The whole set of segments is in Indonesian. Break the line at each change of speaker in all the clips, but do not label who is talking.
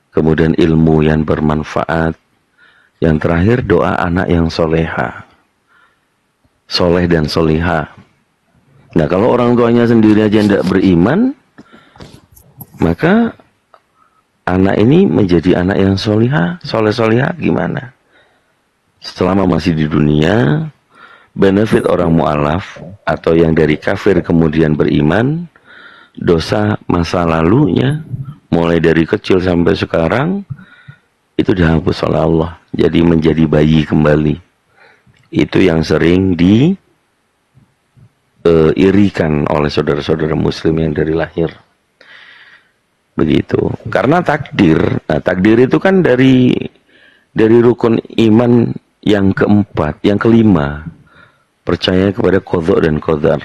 kemudian ilmu yang bermanfaat, yang terakhir doa anak yang soleha, soleh dan soleha. Nah, kalau orang tuanya sendiri aja tidak beriman, maka anak ini menjadi anak yang soleha, soleh-soleha gimana? Selama masih di dunia, benefit orang mu'alaf atau yang dari kafir kemudian beriman, dosa masa lalunya mulai dari kecil sampai sekarang itu dihapus oleh Allah, jadi menjadi bayi kembali. Itu yang sering diirikan oleh saudara-saudara muslim yang dari lahir. Begitu. Karena takdir, nah takdir itu kan dari rukun iman yang keempat, yang kelima, percaya kepada qadha dan qadar.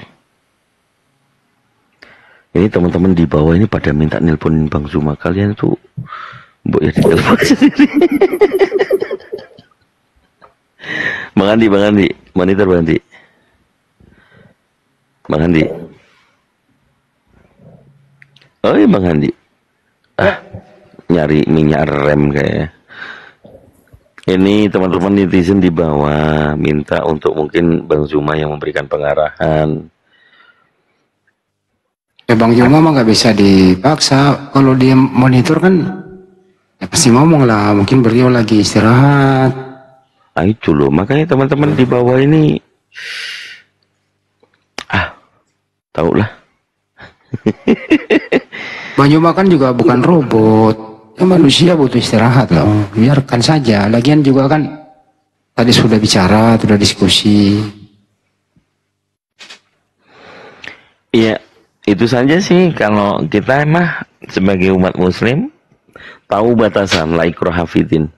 Ini teman-teman di bawah ini pada minta nelponin Bang Zuma. Kalian tuh mbok ya ditelepon sendiri. Bang Andi, monitor Bang Andi. Bang Andi. Oh iya Bang Andi. Nyari minyak rem kayaknya. Ini teman-teman netizen di bawah minta untuk mungkin Bang Zuma yang memberikan pengarahan.
Ya Bang Zuma mah nggak bisa dipaksa. Kalau dia monitor kan ya pasti ngomong lah. Mungkin beliau lagi istirahat.
Nah itu loh, makanya teman-teman di bawah ini tahulah.
Bang Zuma kan juga bukan robot. Ya manusia butuh istirahat loh. Biarkan saja. Lagian juga kan tadi sudah bicara, sudah diskusi.
Iya, itu saja sih. Kalau kita emang sebagai umat muslim tahu batasan la ikraha fiddin.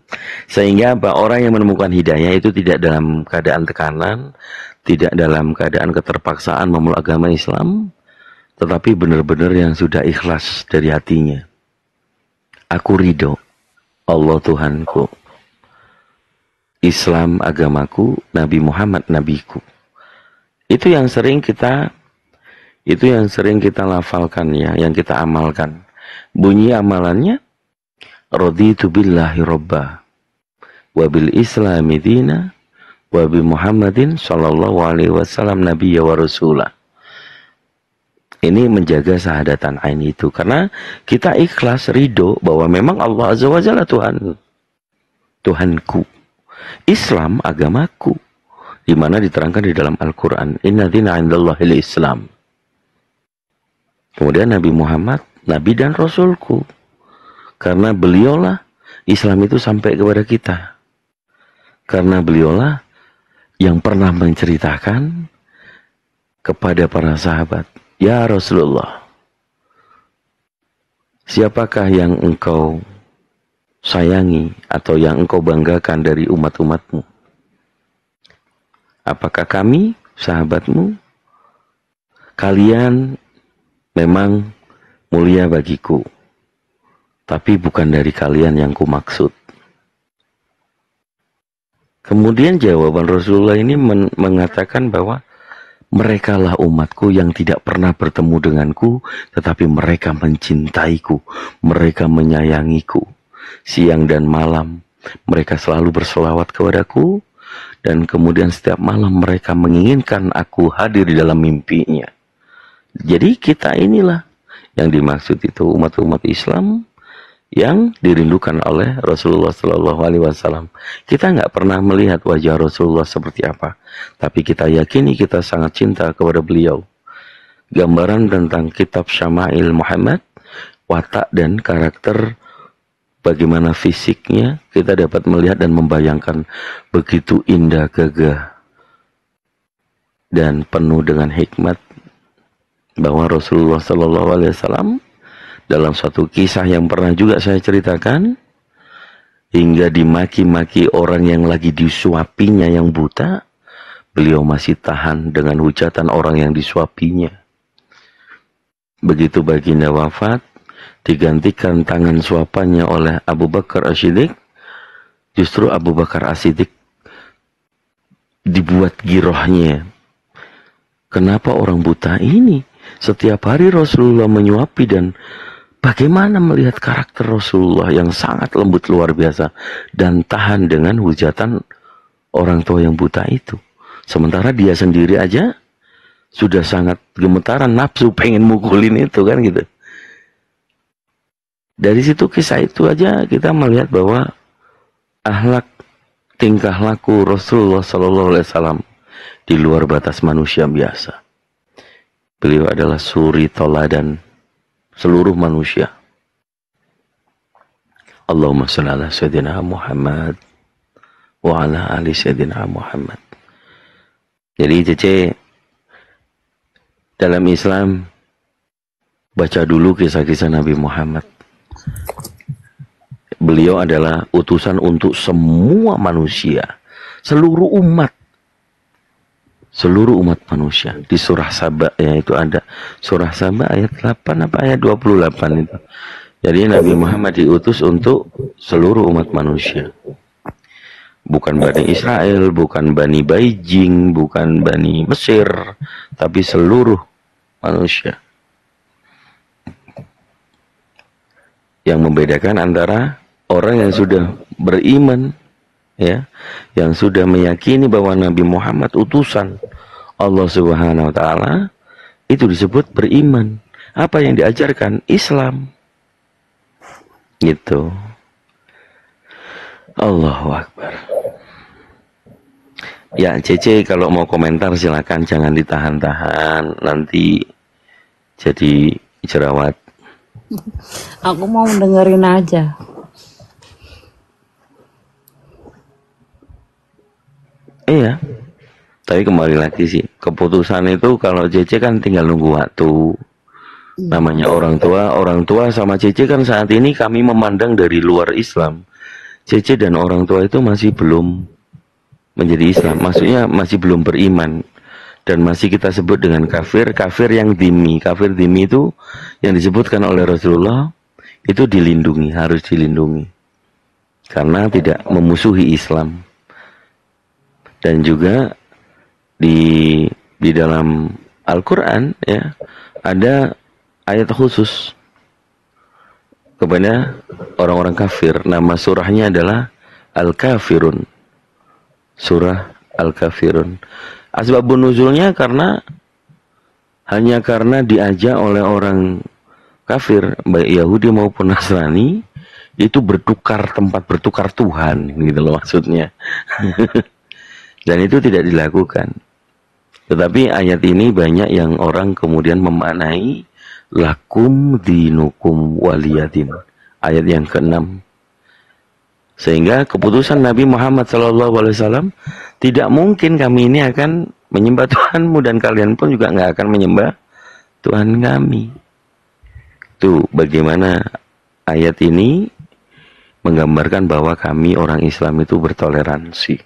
Sehingga apa, orang yang menemukan hidayah itu tidak dalam keadaan tekanan, tidak dalam keadaan keterpaksaan memeluk agama Islam, tetapi benar-benar yang sudah ikhlas dari hatinya. Aku ridho, Allah Tuhanku, Islam agamaku, Nabi Muhammad nabiku. Itu yang sering kita lafalkan ya, yang kita amalkan. Bunyi amalannya, raditu billahi robba, wabil islami dina, wabi Muhammadin sallallahu alaihi wasallam nabiyya wa rasulah. Ini menjaga sahadatan ain itu, karena kita ikhlas ridho bahwa memang Allah azza wa jalla Tuhanku, Islam agamaku, di mana diterangkan di dalam Al-Quran, inna dina indallahil Islam. Kemudian Nabi Muhammad, Nabi dan Rasulku, karena beliaulah Islam itu sampai kepada kita, karena beliaulah yang pernah menceritakan kepada para sahabat, ya Rasulullah, siapakah yang engkau sayangi atau yang engkau banggakan dari umat-umatmu? Apakah kami, sahabatmu? Kalian memang mulia bagiku, tapi bukan dari kalian yang kumaksud. Kemudian jawaban Rasulullah ini mengatakan bahwa merekalah umatku yang tidak pernah bertemu denganku, tetapi mereka mencintaiku, mereka menyayangiku. Siang dan malam mereka selalu berselawat kepadaku, dan kemudian setiap malam mereka menginginkan aku hadir di dalam mimpinya. Jadi kita inilah yang dimaksud itu, umat-umat Islam yang dirindukan oleh Rasulullah Sallallahu Alaihi Wasallam. Kita nggak pernah melihat wajah Rasulullah seperti apa, tapi kita yakini kita sangat cinta kepada beliau. Gambaran tentang kitab Syama'il Muhammad, watak dan karakter, bagaimana fisiknya, kita dapat melihat dan membayangkan begitu indah, gagah, dan penuh dengan hikmat, bahwa Rasulullah Sallallahu Alaihi Wasallam dalam suatu kisah yang pernah juga saya ceritakan, hingga dimaki-maki orang yang lagi disuapinya yang buta, beliau masih tahan dengan hujatan orang yang disuapinya. Begitu baginda wafat, digantikan tangan suapannya oleh Abu Bakar As-Siddiq. Justru Abu Bakar As-Siddiq dibuat girohnya. Kenapa orang buta ini setiap hari Rasulullah menyuapi dan Bagaimana melihat karakter Rasulullah yang sangat lembut luar biasa dan tahan dengan hujatan orang tua yang buta itu. Sementara dia sendiri aja sudah sangat gemetaran, nafsu pengen mukulin itu kan gitu. Dari situ kisah itu aja kita melihat bahwa akhlak tingkah laku Rasulullah Sallallahu Alaihi Wasallam di luar batas manusia biasa. Beliau adalah suri toladan seluruh manusia. Allahumma shalli ala sayyidina Muhammad wa ala ali sayyidina Muhammad. Jadi Cece, dalam Islam baca dulu kisah-kisah Nabi Muhammad. Beliau adalah utusan untuk semua manusia, seluruh umat manusia. Di surah Saba ya itu ada. Surah Saba ayat 8 apa ayat 28 itu. Jadi Nabi Muhammad diutus untuk seluruh umat manusia. Bukan Bani Israel, bukan Bani Beijing, bukan Bani Mesir, tapi seluruh manusia. Yang membedakan antara orang yang sudah beriman, ya, yang sudah meyakini bahwa Nabi Muhammad utusan Allah Subhanahu wa taala, itu disebut beriman. Apa yang diajarkan? Islam. Gitu. Allahu Akbar. Ya, Cece kalau mau komentar silakan, jangan ditahan-tahan, nanti jadi jerawat.
Aku mau dengerin aja.
Iya. Tapi kembali lagi sih, keputusan itu kalau Cece kan tinggal nunggu waktu. Namanya orang tua sama Cece kan saat ini kami memandang dari luar Islam. Cece dan orang tua itu masih belum menjadi Islam, maksudnya masih belum beriman. Dan masih kita sebut dengan kafir yang dhimmi. Kafir dhimmi itu yang disebutkan oleh Rasulullah itu dilindungi, harus dilindungi. Karena tidak memusuhi Islam. Dan juga di dalam Al-Quran ya ada ayat khusus kepada orang-orang kafir. Nama surahnya adalah Al-Kafirun. Surah Al-Kafirun. Asbabun nuzulnya hanya karena diajak oleh orang kafir, baik Yahudi maupun Nasrani, itu tempat bertukar Tuhan, gitu loh maksudnya. Dan itu tidak dilakukan. Tetapi ayat ini banyak yang orang kemudian memaknai lakum dinukum waliyadin. Ayat yang ke-6. Sehingga keputusan Nabi Muhammad SAW tidak mungkin kami ini akan menyembah Tuhanmu dan kalian pun juga nggak akan menyembah Tuhan kami. Tuh bagaimana ayat ini menggambarkan bahwa kami orang Islam itu bertoleransi.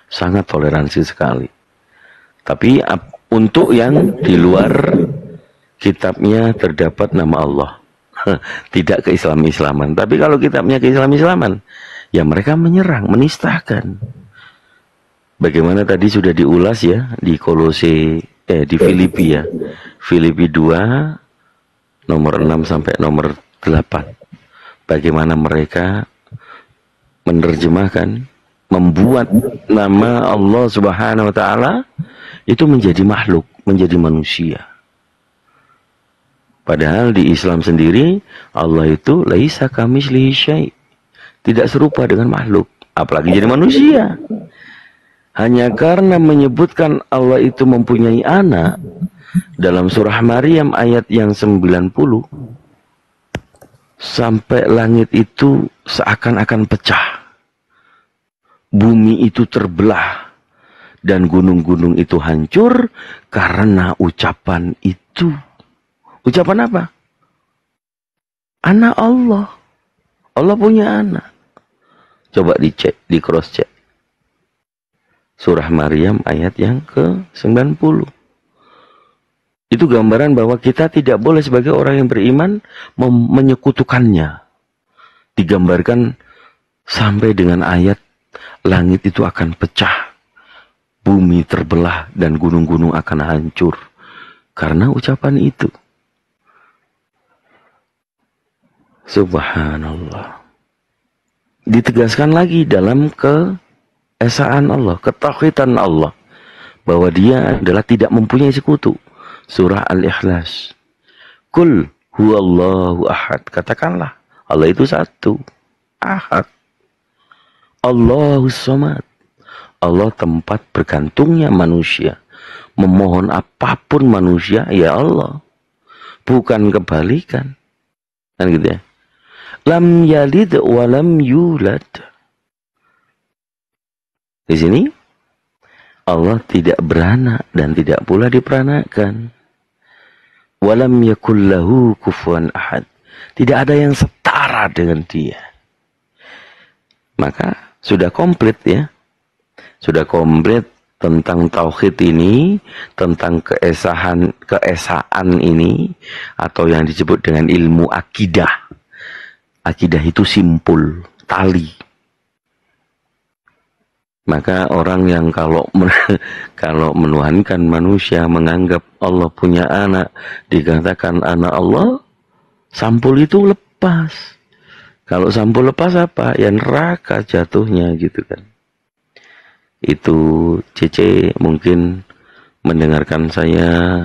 Sangat toleransi sekali. Tapi untuk yang di luar kitabnya terdapat nama Allah. Tidak ke-Islam-Islaman. Tapi kalau kitabnya ke-Islam-Islaman, ya mereka menyerang, menistakan. Bagaimana tadi sudah diulas ya di di Filipi ya. Filipi 2 nomor 6 sampai nomor 8. Bagaimana mereka menerjemahkan, membuat nama Allah Subhanahu wa taala itu menjadi makhluk, menjadi manusia. Padahal di Islam sendiri Allah itu laisa kamitslihi syai'. Tidak serupa dengan makhluk, apalagi jadi manusia. Hanya karena menyebutkan Allah itu mempunyai anak dalam surah Maryam ayat yang 90, sampai langit itu seakan-akan pecah. Bumi itu terbelah dan gunung-gunung itu hancur karena ucapan itu. Ucapan apa? Anak Allah. Allah punya anak. Coba dicek, di cross check. Surah Maryam ayat yang ke-90. Itu gambaran bahwa kita tidak boleh sebagai orang yang beriman menyekutukannya. Digambarkan sampai dengan ayat langit itu akan pecah, bumi terbelah dan gunung-gunung akan hancur karena ucapan itu. Subhanallah. Ditegaskan lagi dalam keesaan Allah, ketauhidan Allah, bahwa dia adalah tidak mempunyai sekutu. Surah Al-Ikhlas. Kul huwallahu ahad. Katakanlah, Allah itu satu. Ahad. Allahus samad. Allah tempat bergantungnya manusia. Memohon apapun manusia, ya Allah. Bukan kebalikan. Kan gitu ya. Lam yalid wa lam yulad. Di sini Allah tidak beranak dan tidak pula diperanakan. Walam yakul lahu kufuwan ahad. Tidak ada yang setara dengan dia. Maka sudah komplit ya. Sudah komplit tentang tauhid ini, tentang keesaan ini, atau yang disebut dengan ilmu akidah. Akidah itu simpul, tali. Maka orang yang kalau menuhankan manusia, menganggap Allah punya anak, dikatakan anak Allah, sampul itu lepas. Kalau sampul lepas apa? Ya neraka jatuhnya gitu kan. Itu Cece mungkin mendengarkan saya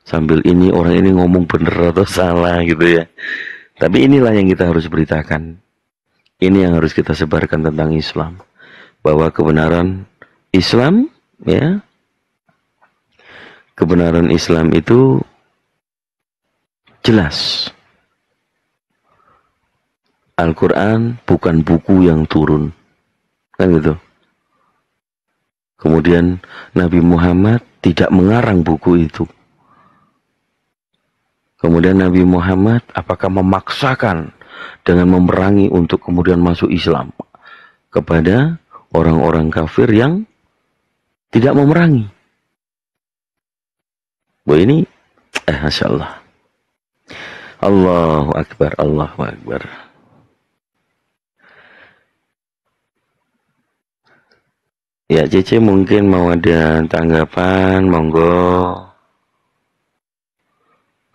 sambil ini orang ini ngomong bener atau salah gitu ya. Tapi inilah yang kita harus beritakan. Ini yang harus kita sebarkan tentang Islam. Bahwa kebenaran Islam, ya, kebenaran Islam itu jelas. Al-Quran bukan buku yang turun. Kan gitu. Kemudian Nabi Muhammad tidak mengarang buku itu. Kemudian Nabi Muhammad apakah memaksakan dengan memerangi untuk kemudian masuk Islam kepada orang-orang kafir yang tidak memerangi. Wah ini, Masya Allah. Allahu Akbar, Allahu Akbar. Ya, Cece mungkin mau ada tanggapan, monggo.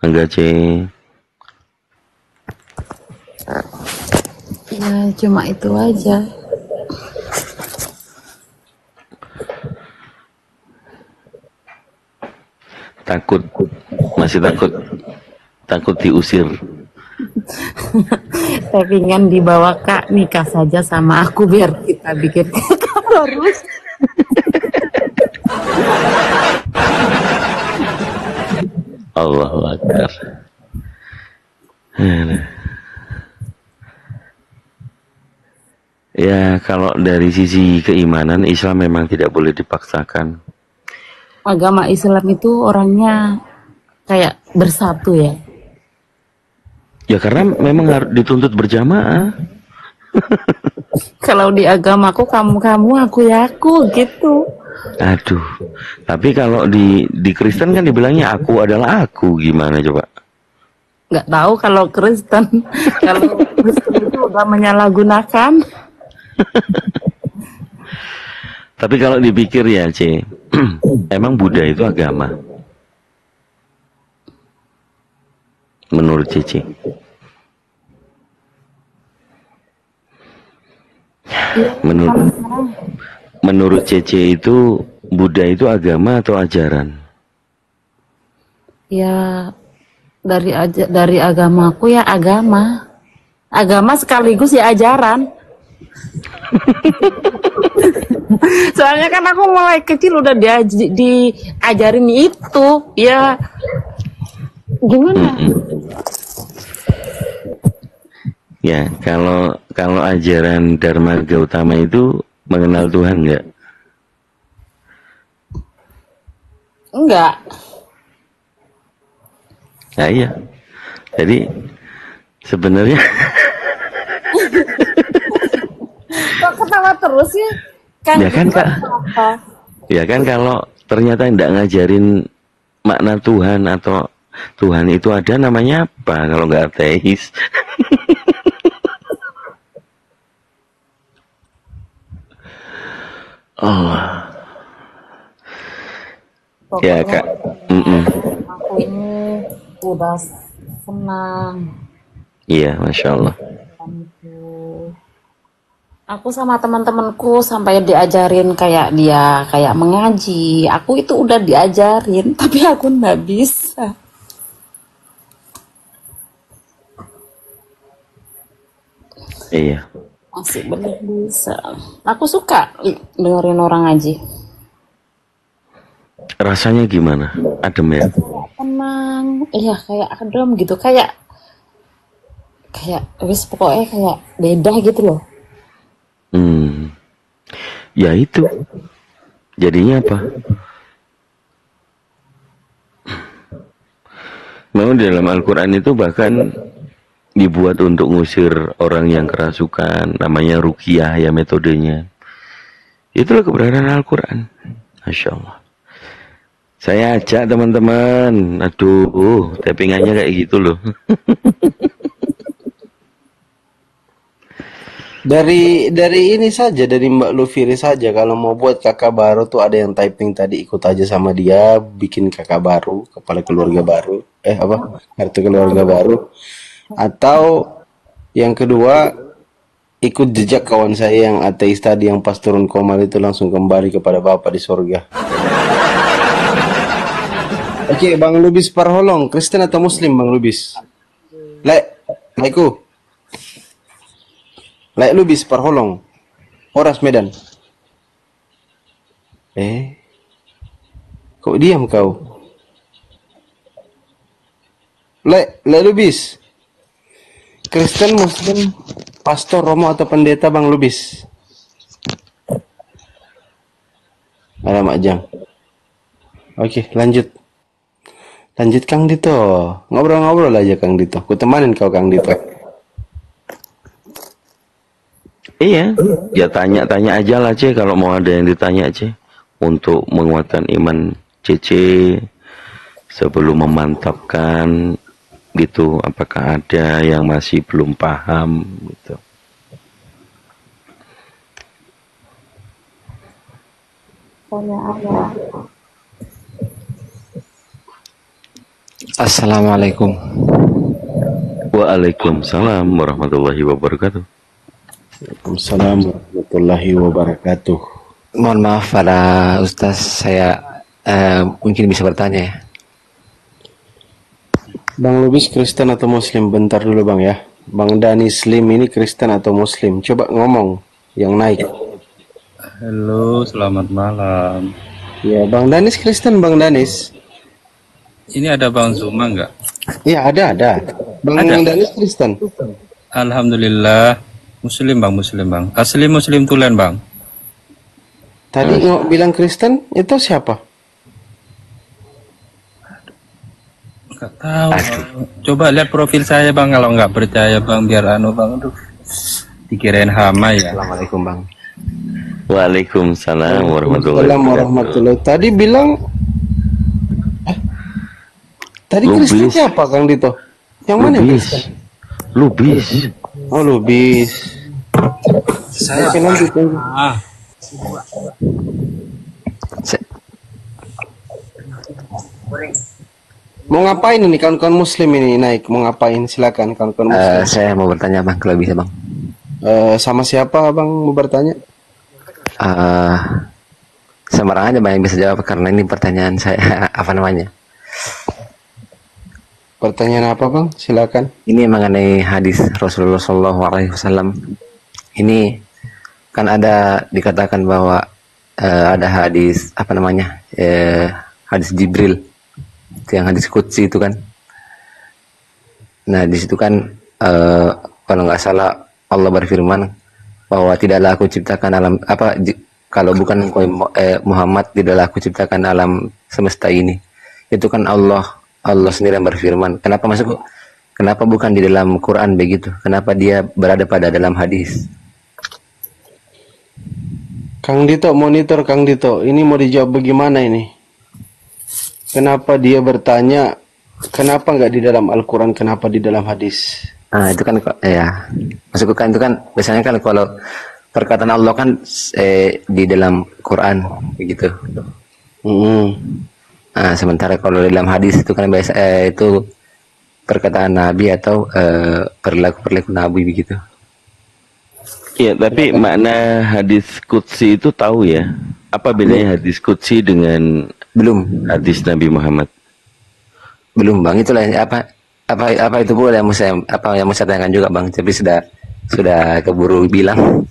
Enggak, Ce.
Ya cuma itu aja.
Takut, masih takut diusir.
Saya ingin dibawa Kak nikah saja sama aku biar kita bikin terus.
Allahu Akbar. Ya, kalau dari sisi keimanan, Islam memang tidak boleh dipaksakan.
Agama Islam itu orangnya kayak bersatu ya.
Ya karena memang harus dituntut berjamaah.
Kalau di agamaku kamu, aku ya aku gitu.
Aduh, tapi kalau di Kristen kan dibilangnya aku adalah aku, gimana coba?
Nggak tahu kalau Kristen. Kalau Kristen itu udah menyalahgunakan.
Tapi kalau dipikir ya, C, emang Buddha itu agama? Menurut Cici. Menurut Cece itu Buddha itu agama atau ajaran?
Ya dari agamaku ya agama. Agama sekaligus ya ajaran. Soalnya kan aku mulai kecil udah diajarin itu, ya gimana?
Ya, kalau ajaran Dharma Gautama itu mengenal Tuhan enggak?
Enggak.
Nah iya. Jadi sebenarnya
kok ketawa terus sih?
Ya kan Kak. Ya kan kalau ternyata enggak ngajarin makna Tuhan atau Tuhan itu ada, namanya apa kalau enggak ateis? Oh. Ya Kak.
Aku ini udah senang
Iya, Masya Allah.
Aku sama teman-temanku sampai diajarin kayak dia kayak mengaji. Aku itu udah diajarin, tapi aku nggak bisa.
Iya.
Masih belum bisa. Aku suka dengerin orang ngaji.
Rasanya gimana? Adem ya?
Tenang, iya kayak adem gitu, kayak wis pokoknya kayak beda gitu loh.
Ya itu. Jadinya apa? Memang di dalam Al-Quran itu bahkan dibuat untuk ngusir orang yang kerasukan, namanya ruqyah ya metodenya. Itulah keberadaan Al-Quran. Masya Allah. Saya ajak teman-teman, aduh, tappingannya kayak gitu loh.
Dari ini saja, dari Mbak Lufiri saja, kalau mau buat kakak baru tuh ada yang typing tadi, ikut aja sama dia, bikin kakak baru, kepala keluarga baru, kartu keluarga baru. Atau yang kedua, ikut jejak kawan saya yang ateis tadi, yang pas turun komal itu langsung kembali kepada Bapak di surga. Oke, Bang Lubis Parholong, Kristen atau Muslim Bang Lubis? Laiku. Laik Lubis Parholong, Horas Medan. Kok diam kau? Laik Lubis. Kristen, Muslim, pastor, romo atau pendeta Bang Lubis? Alamak Jang. Oke, lanjut. Lanjut Kang Dito. Ngobrol-ngobrol aja Kang Dito. Ku temanin kau Kang Dito.
Iya, ya tanya-tanya aja lah Ce, kalau mau ada yang ditanya Ce, untuk menguatkan iman Cece sebelum memantapkan gitu, apakah ada yang masih belum paham gitu.
Assalamualaikum.
Waalaikumsalam warahmatullahi wabarakatuh.
Waalaikumsalam warahmatullahi wabarakatuh.
Mohon maaf para Ustaz, saya mungkin bisa bertanya ya.
Bang Lubis Kristen atau Muslim? Bentar dulu Bang ya. Bang Dani Slim ini Kristen atau Muslim? Coba ngomong yang naik.
Halo, selamat malam.
Ya, Bang Danis Kristen, Bang Danis.
Ini ada Bang Zuma nggak?
Iya, ada. Bang Danis Kristen.
Alhamdulillah. Muslim bang. Asli Muslim tulen bang.
Tadi bilang Kristen, itu siapa?
Nggak tahu. Coba lihat profil saya bang, kalau nggak percaya bang, biar bang, aduh, dikirain hama ya.
Assalamualaikum bang.
Waalaikumsalam warahmatullahi wabarakatuh.
Tadi bilang, tadi Kristen siapa Kang Dito? Yang mana Kristen?
Lubis.
Oh Lubis. Saya lanjut. Mau ngapain ini kawan-kawan Muslim ini naik? Mau ngapain? Silakan kawan-kawan Muslim.
Saya mau bertanya bang, kalau bisa bang.
Sama siapa bang mau bertanya?
Sembarang aja bang yang bisa jawab, karena ini pertanyaan saya apa namanya?
Pertanyaan apa bang? Silakan.
Ini mengenai hadis Rasulullah SAW. Ini kan ada dikatakan bahwa ada hadis apa namanya? Hadis Jibril, yang hadis Qudsi itu kan. Nah di situ kan kalau nggak salah Allah berfirman bahwa tidaklah aku ciptakan alam kalau bukan Muhammad, tidaklah aku ciptakan alam semesta ini. Itu kan Allah sendiri yang berfirman. Kenapa bukan di dalam Quran begitu? Kenapa dia berada pada dalam hadis?
Kang Dito, monitor Kang Dito. Ini mau dijawab bagaimana ini? Kenapa dia bertanya, kenapa nggak di dalam Al-Quran, kenapa di dalam hadis?
Nah itu kan ya, maksudku kan itu kan biasanya kan kalau perkataan Allah kan di dalam Quran begitu. Nah, sementara kalau di dalam hadis itu kan biasa itu perkataan Nabi atau perilaku Nabi begitu.
Ya, tapi makna hadis qudsi itu tahu ya? Apa bedanya hadis qudsi dengan
Belum,
hadis Nabi Muhammad?
belum Bang. Itulah apa itu pula yang mau saya tanyakan juga Bang. Tapi sudah keburu bilang.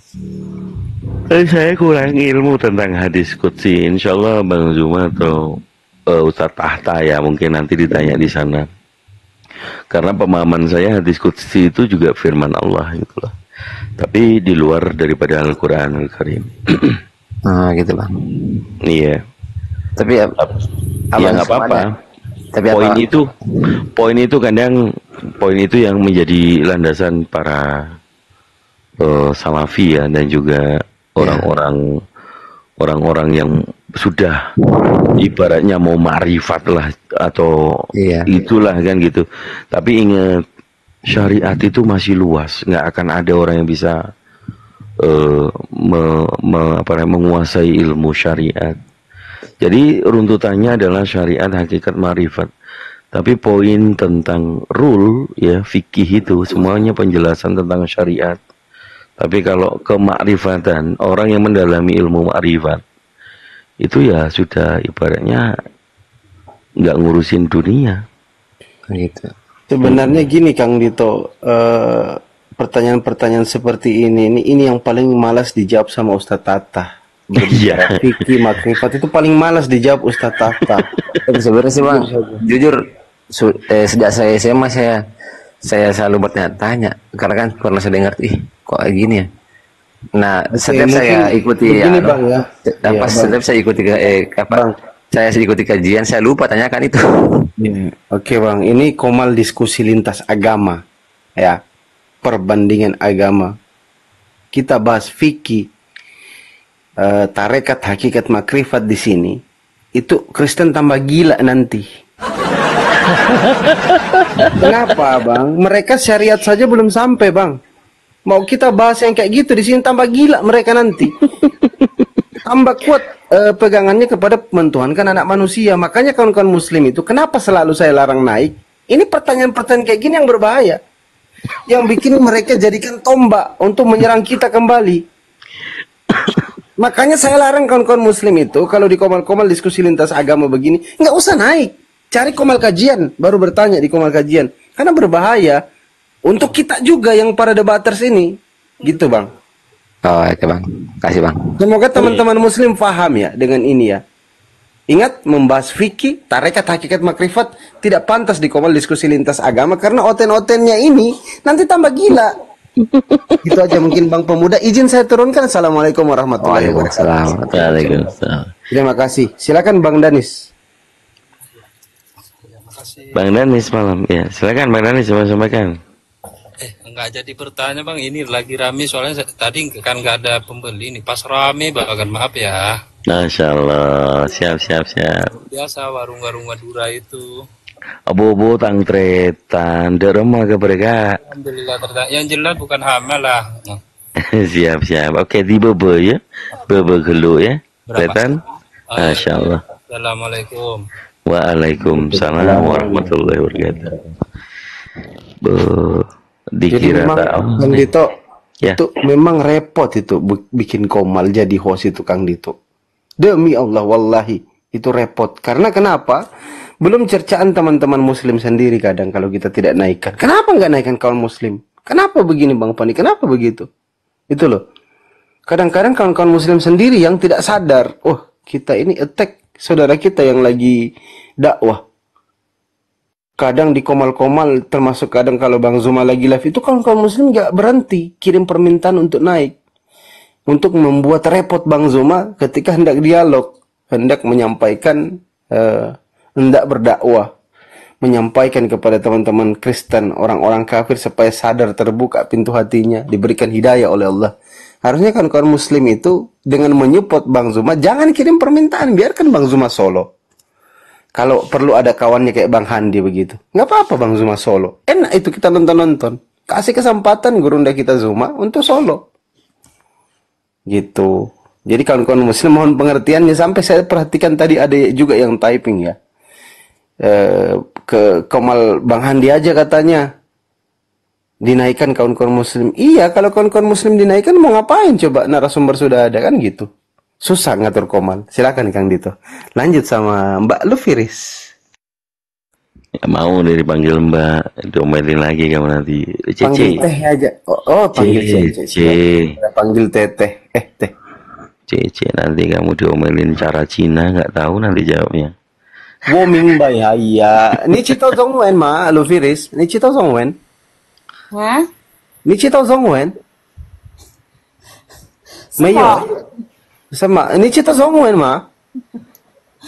Saya kurang ilmu tentang hadis qudsi. Insya Allah Bang Zuma atau Ustadz Tahta ya mungkin nanti ditanya di sana. Karena pemahaman saya hadis qudsi itu juga firman Allah gitu loh. Tapi di luar daripada Al-Quranul Karim.
Nah, gitu Bang.
Iya.
Tapi
Ya
abang
nggak apa-apa.
Tapi
Poin itu kadang poin itu yang menjadi landasan para salafi ya, dan juga orang-orang yang sudah ibaratnya mau ma'rifat lah atau
Iya.
itulah kan gitu. Tapi ingat, syariat itu masih luas, nggak akan ada orang yang bisa menguasai ilmu syariat. Jadi runtutannya adalah syariat, hakikat, ma'rifat. Tapi poin tentang rule ya, fikih itu semuanya penjelasan tentang syariat. Tapi kalau kemakrifatan, orang yang mendalami ilmu makrifat itu ya sudah ibaratnya nggak ngurusin dunia.
gitu.
Sebenarnya gini Kang Dito, pertanyaan-pertanyaan seperti ini yang paling malas dijawab sama Ustadz Tata.
Iya.
Fikih makrifat itu paling malas dijawab Ustadz Tata.
Tapi sebenarnya sih Bang, jujur sejak saya SMA saya selalu bertanya-tanya karena kan pernah saya dengar kok kayak gini ya. Nah, setiap saya ikuti
begini, Bang, ya. Iya,
setiap saya ikuti saya ikuti kajian, saya lupa tanyakan itu.
Oke Bang, ini Komal diskusi lintas agama ya, perbandingan agama. Kita bahas fikih, tarekat, hakikat, makrifat di sini. Itu Kristen tambah gila nanti. Kenapa Bang? Mereka syariat saja belum sampai Bang. Mau kita bahas yang kayak gitu di sini tambah gila mereka nanti. Tambah kuat pegangannya kepada mentuhankan anak manusia. Makanya kawan-kawan muslim itu kenapa selalu saya larang naik? Ini pertanyaan-pertanyaan kayak gini yang berbahaya. Yang bikin mereka jadikan tombak untuk menyerang kita kembali. Makanya saya larang kawan-kawan muslim itu kalau di komal-komal diskusi lintas agama begini, nggak usah naik. Cari komal kajian, baru bertanya di komal kajian. Karena berbahaya untuk kita juga yang para debaters ini. Gitu Bang.
Oh, oke Bang. Kasih Bang.
Semoga teman-teman muslim paham ya dengan ini ya. Ingat, membahas fikih, tarekat, hakikat, makrifat tidak pantas di komal diskusi lintas agama karena oten-otennya ini nanti tambah gila. Itu aja mungkin Bang Pemuda. Izin saya turunkan. Assalamualaikum warahmatullahi wabarakatuh.
Waalaikumsalam.
Terima kasih. Silakan Bang Danis.
Bang Danis malam ya, silakan Bang Danis sampaikan.
Enggak jadi bertanya Bang, ini lagi rame soalnya tadi kan nggak ada pembeli nih, pas rame bahkan maaf ya.
Masya Allah, siap.
Biasa warung-warung Madura itu.
Abu-abu tang tretan, derema ke mereka.
Alhamdulillah tertanya. Yang jelas bukan hama lah. Nah,
Siap. Oke, di bebe ya, bebe gelu ya, tretan. Masya Allah.
Assalamualaikum.
Waalaikumsalam warahmatullahi wabarakatuh.
Jadi
Dikira
memang
tahu.
Kang Dito
Ya.
itu memang repot itu bikin komal jadi host itu Kang Dito. Demi Allah wallahi itu repot. Karena kenapa? Belum cercaan teman-teman muslim sendiri kadang kalau kita tidak naikkan. Kenapa nggak naikkan kaum muslim? Kenapa begini Bang Pani? Kenapa begitu? Itu loh. Kadang-kadang kawan-kawan muslim sendiri yang tidak sadar, oh kita ini attack saudara kita yang lagi dakwah. Kadang di komal-komal, termasuk kadang kalau Bang Zuma lagi live itu kawan-kawan muslim nggak berhenti kirim permintaan untuk naik, untuk membuat repot Bang Zuma ketika hendak dialog, hendak menyampaikan, hendak berdakwah, menyampaikan kepada teman-teman Kristen, orang-orang kafir supaya sadar, terbuka pintu hatinya, diberikan hidayah oleh Allah. Harusnya kan kawan muslim itu dengan menyupport Bang Zuma, jangan kirim permintaan, biarkan Bang Zuma solo. Kalau perlu ada kawannya kayak Bang Handi begitu, nggak apa-apa Bang Zuma solo. Enak itu kita nonton-nonton. Kasih kesempatan gurunda kita Zuma untuk solo. Gitu. Jadi kawan-kawan muslim mohon pengertiannya, sampai saya perhatikan tadi ada juga yang typing ya. ke Komal Bang Handi aja katanya. Dinaikkan kawan-kawan muslim. Iya, kalau kawan-kawan muslim dinaikkan mau ngapain coba, narasumber sudah ada kan gitu. Susah ngatur Komal. Silakan Kang Dito. Lanjut sama Mbak Lufiris.
Ya, mau dipanggil Mbak, diomelin lagi kamu nanti.
Panggil
Cece.
Teh aja. Oh, panggil Cece.
Cece.
Panggil Teteh. Teh.
Cece, nanti kamu diomelin cara Cina, nggak tahu nanti jawabnya.
我明白呀，你知道中文吗，卢菲瑞斯？你知道中文？
Hah?
你知道中文？没有。什么？你知道中文吗？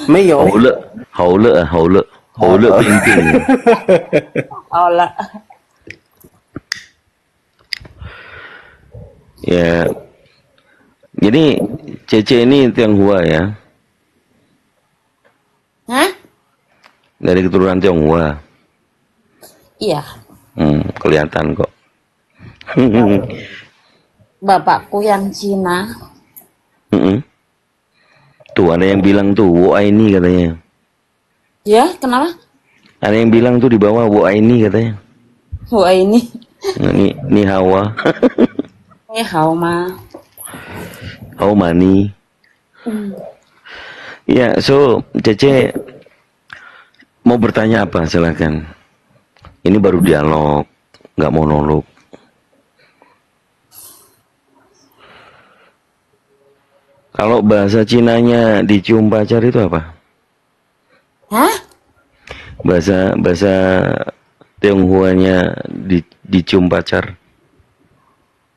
没有。
好了，pinting.
Oh lah.
Ya, jadi Cece ini Tionghoa ya,
Hah?
dari keturunan Tionghoa.
Iya.
Kelihatan kok.
Bapakku yang Cina.
Tuh ada yang bilang tuh Wo ini katanya.
Ya, kenapa?
Ada yang bilang tuh di bawah Wo ini katanya.
Wah ini.
Ini Hawa.
Ini Hauma.
How many? Ya, so Cece mau bertanya apa? Silakan. Ini baru dialog, nggak monolog. Kalau bahasa Cinanya dicium pacar itu apa?
Hah?
Bahasa Tionghoanya dicium pacar.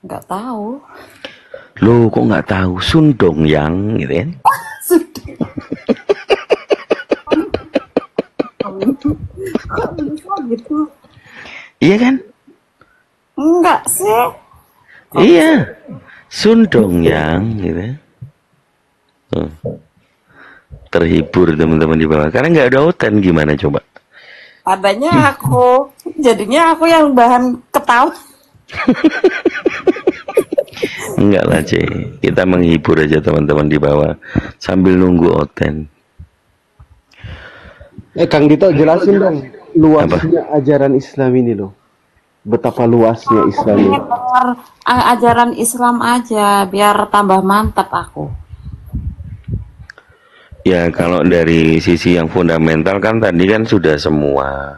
Nggak tahu.
Loh, kok nggak tahu? Sundong yang gitu kan?
Kok bisa gitu?
Iya kan?
Enggak sih.
Iya. Sundong yang gitu. Tuh. Terhibur teman-teman di bawah. Karena nggak ada oten, gimana coba?
Adanya aku. Jadinya aku yang bahan ketawa.
Enggak lah, C. Kita menghibur aja teman-teman di bawah sambil nunggu oten.
Kang Dito jelasin dong luasnya ajaran Islam ini loh. Betapa luasnya Islam ini.
Dengar ajaran Islam aja biar tambah mantap aku.
Ya, kalau dari sisi yang fundamental kan tadi kan sudah semua.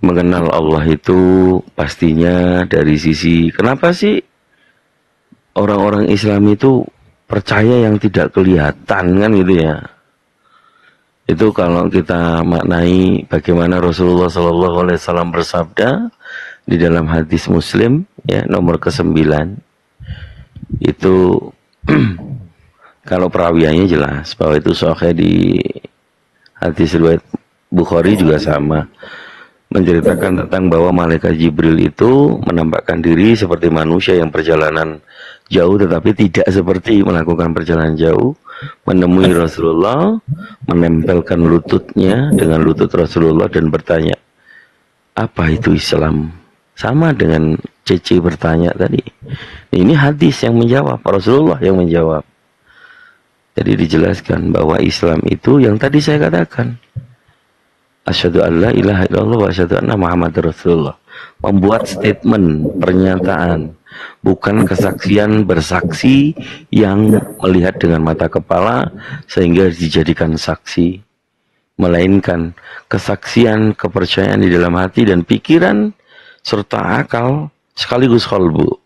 Mengenal Allah itu pastinya dari sisi kenapa sih orang-orang Islam itu percaya yang tidak kelihatan kan gitu ya. Itu kalau kita maknai bagaimana Rasulullah SAW bersabda di dalam hadis Muslim ya nomor ke-9 itu kalau perawiannya jelas bahwa itu sahih. Di hadis riwayat Bukhari juga sama, menceritakan tentang bahwa malaikat Jibril itu menampakkan diri seperti manusia yang perjalanan jauh tetapi tidak seperti melakukan perjalanan jauh, menemui Rasulullah, menempelkan lututnya dengan lutut Rasulullah dan bertanya, apa itu Islam? Sama dengan Cece bertanya tadi. Ini hadis yang menjawab, Rasulullah yang menjawab. Jadi dijelaskan bahwa Islam itu yang tadi saya katakan, asyhadu an la ilaha illallah wa asyhadu anna Muhammadar Rasulullah. Membuat statement, pernyataan, bukan kesaksian bersaksi yang melihat dengan mata kepala sehingga dijadikan saksi, melainkan kesaksian, kepercayaan di dalam hati dan pikiran serta akal sekaligus qalbu,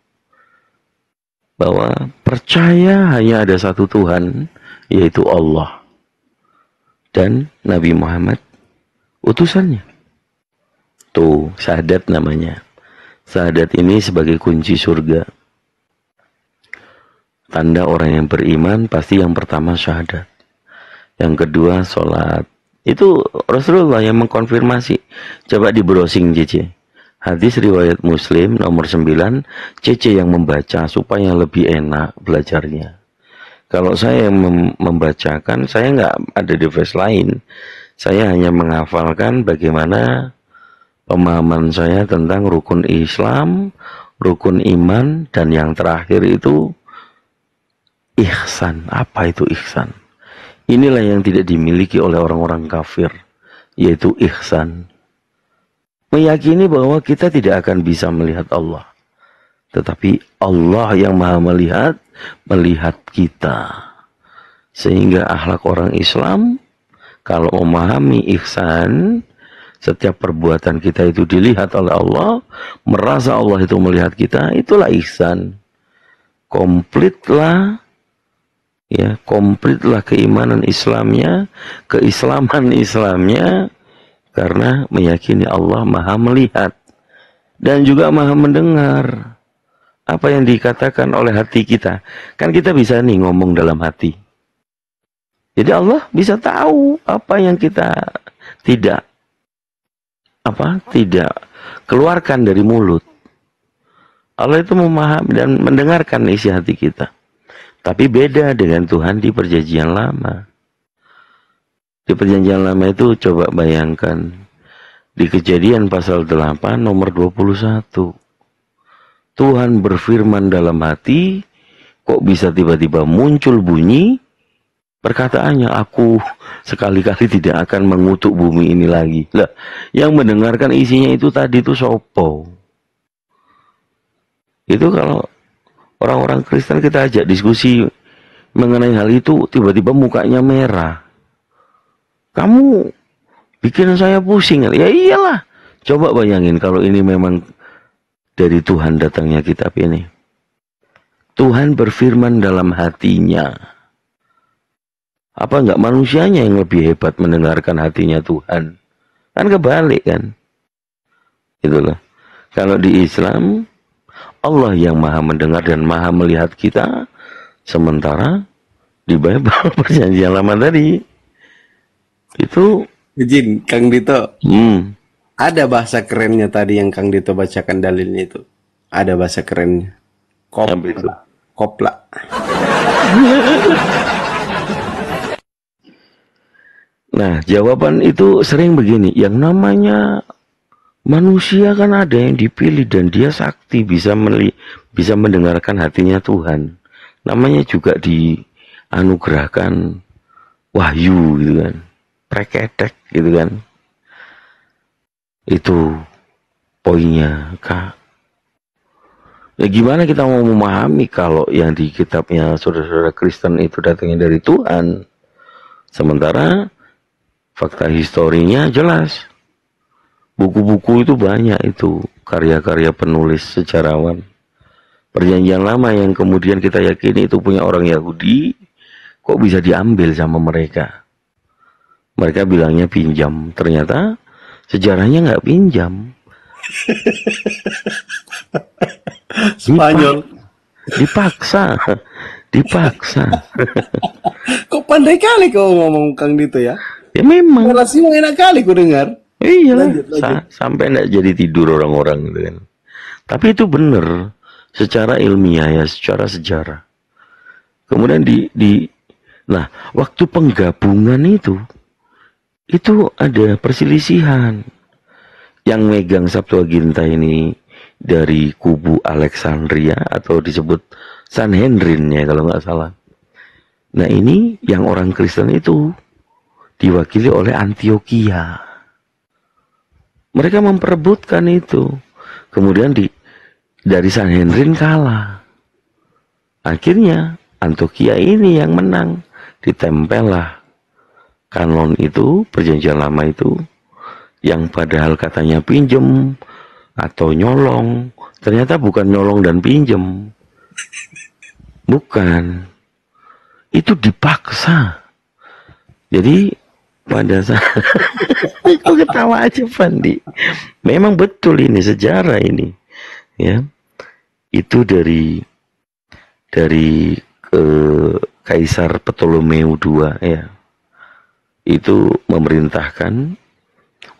bahwa percaya hanya ada satu Tuhan, yaitu Allah dan Nabi Muhammad utusannya. Tuh, syahadat namanya. Syahadat ini sebagai kunci surga. Tanda orang yang beriman pasti yang pertama syahadat. Yang kedua sholat. Itu Rasulullah yang mengkonfirmasi. Coba di browsing JC. Hadis riwayat Muslim nomor 9, CC yang membaca supaya lebih enak belajarnya. Kalau saya yang membacakan, saya nggak ada device lain. Saya hanya menghafalkan bagaimana pemahaman saya tentang rukun Islam, rukun iman, dan yang terakhir itu ihsan. Apa itu ihsan? Inilah yang tidak dimiliki oleh orang-orang kafir. yaitu ihsan. Meyakini bahwa kita tidak akan bisa melihat Allah, tetapi Allah yang maha melihat, melihat kita. Sehingga akhlak orang Islam, kalau memahami ihsan, setiap perbuatan kita itu dilihat oleh Allah, merasa Allah itu melihat kita, itulah ihsan. Komplitlah, ya, komplitlah keimanan Islamnya, keislaman Islamnya, karena meyakini Allah maha melihat dan juga maha mendengar apa yang dikatakan oleh hati kita. Kan kita bisa nih ngomong dalam hati. Jadi Allah bisa tahu apa yang kita tidak keluarkan dari mulut. Allah itu memahami dan mendengarkan isi hati kita. Tapi beda dengan Tuhan di perjanjian lama. Di perjanjian lama itu coba bayangkan, di Kejadian pasal 8 nomor 21. Tuhan berfirman dalam hati, kok bisa tiba-tiba muncul bunyi, perkataannya, aku sekali-kali tidak akan mengutuk bumi ini lagi. Lah, yang mendengarkan isinya itu tadi itu sopo. Itu kalau orang-orang Kristen kita ajak diskusi mengenai hal itu, tiba-tiba mukanya merah. Kamu bikin saya pusing. Ya iyalah. Coba bayangin kalau ini memang dari Tuhan datangnya kitab ini. Tuhan berfirman dalam hatinya. Apa enggak manusianya yang lebih hebat mendengarkan hatinya Tuhan? Kan kebalik kan? Itulah. Kalau di Islam, Allah yang maha mendengar dan maha melihat kita. Sementara di Bible perjanjian lama tadi, itu
Izin, Kang Dito. Ada bahasa kerennya tadi yang Kang Dito bacakan dalilnya itu. Ada bahasa kerennya. Kopla.
Nah, jawaban itu sering begini. Yang namanya manusia kan ada yang dipilih dan dia sakti, bisa mendengarkan hatinya Tuhan. Namanya juga dianugerahkan wahyu gitu kan. Preketek gitu kan. Itu poinnya, Kak. Ya gimana kita mau memahami kalau yang di kitabnya saudara-saudara Kristen itu datangnya dari Tuhan, sementara fakta historinya jelas. Buku-buku itu banyak, itu karya-karya penulis sejarawan perjanjian lama yang kemudian kita yakini itu punya orang Yahudi, kok bisa diambil sama mereka. Mereka bilangnya pinjam, ternyata sejarahnya nggak pinjam.
Spanyol.
Dipaksa.
Kok pandai kali kau ngomong Kang Dito ya?
Ya memang.
Narasimu enak kali ku dengar.
Iya,
Lanjut.
sampai nggak jadi tidur orang-orang gitu kan. Tapi itu benar secara ilmiah ya, secara sejarah. Kemudian nah, waktu penggabungan itu ada perselisihan. Yang megang Septuaginta ini dari kubu Alexandria atau disebut Sanhedrin ya kalau nggak salah. Nah ini yang orang Kristen itu diwakili oleh Antioquia. Mereka memperebutkan itu. Kemudian dari Sanhedrin kalah. Akhirnya Antioquia ini yang menang. Ditempel lah kanon itu, perjanjian lama itu, yang padahal katanya pinjem atau nyolong, ternyata bukan nyolong dan pinjem. Bukan. Itu dipaksa. Jadi pada saat kok ketawa aja Fandi. Memang betul ini sejarah ini. Ya. Itu dari Kaisar Ptolomeu II ya. Itu memerintahkan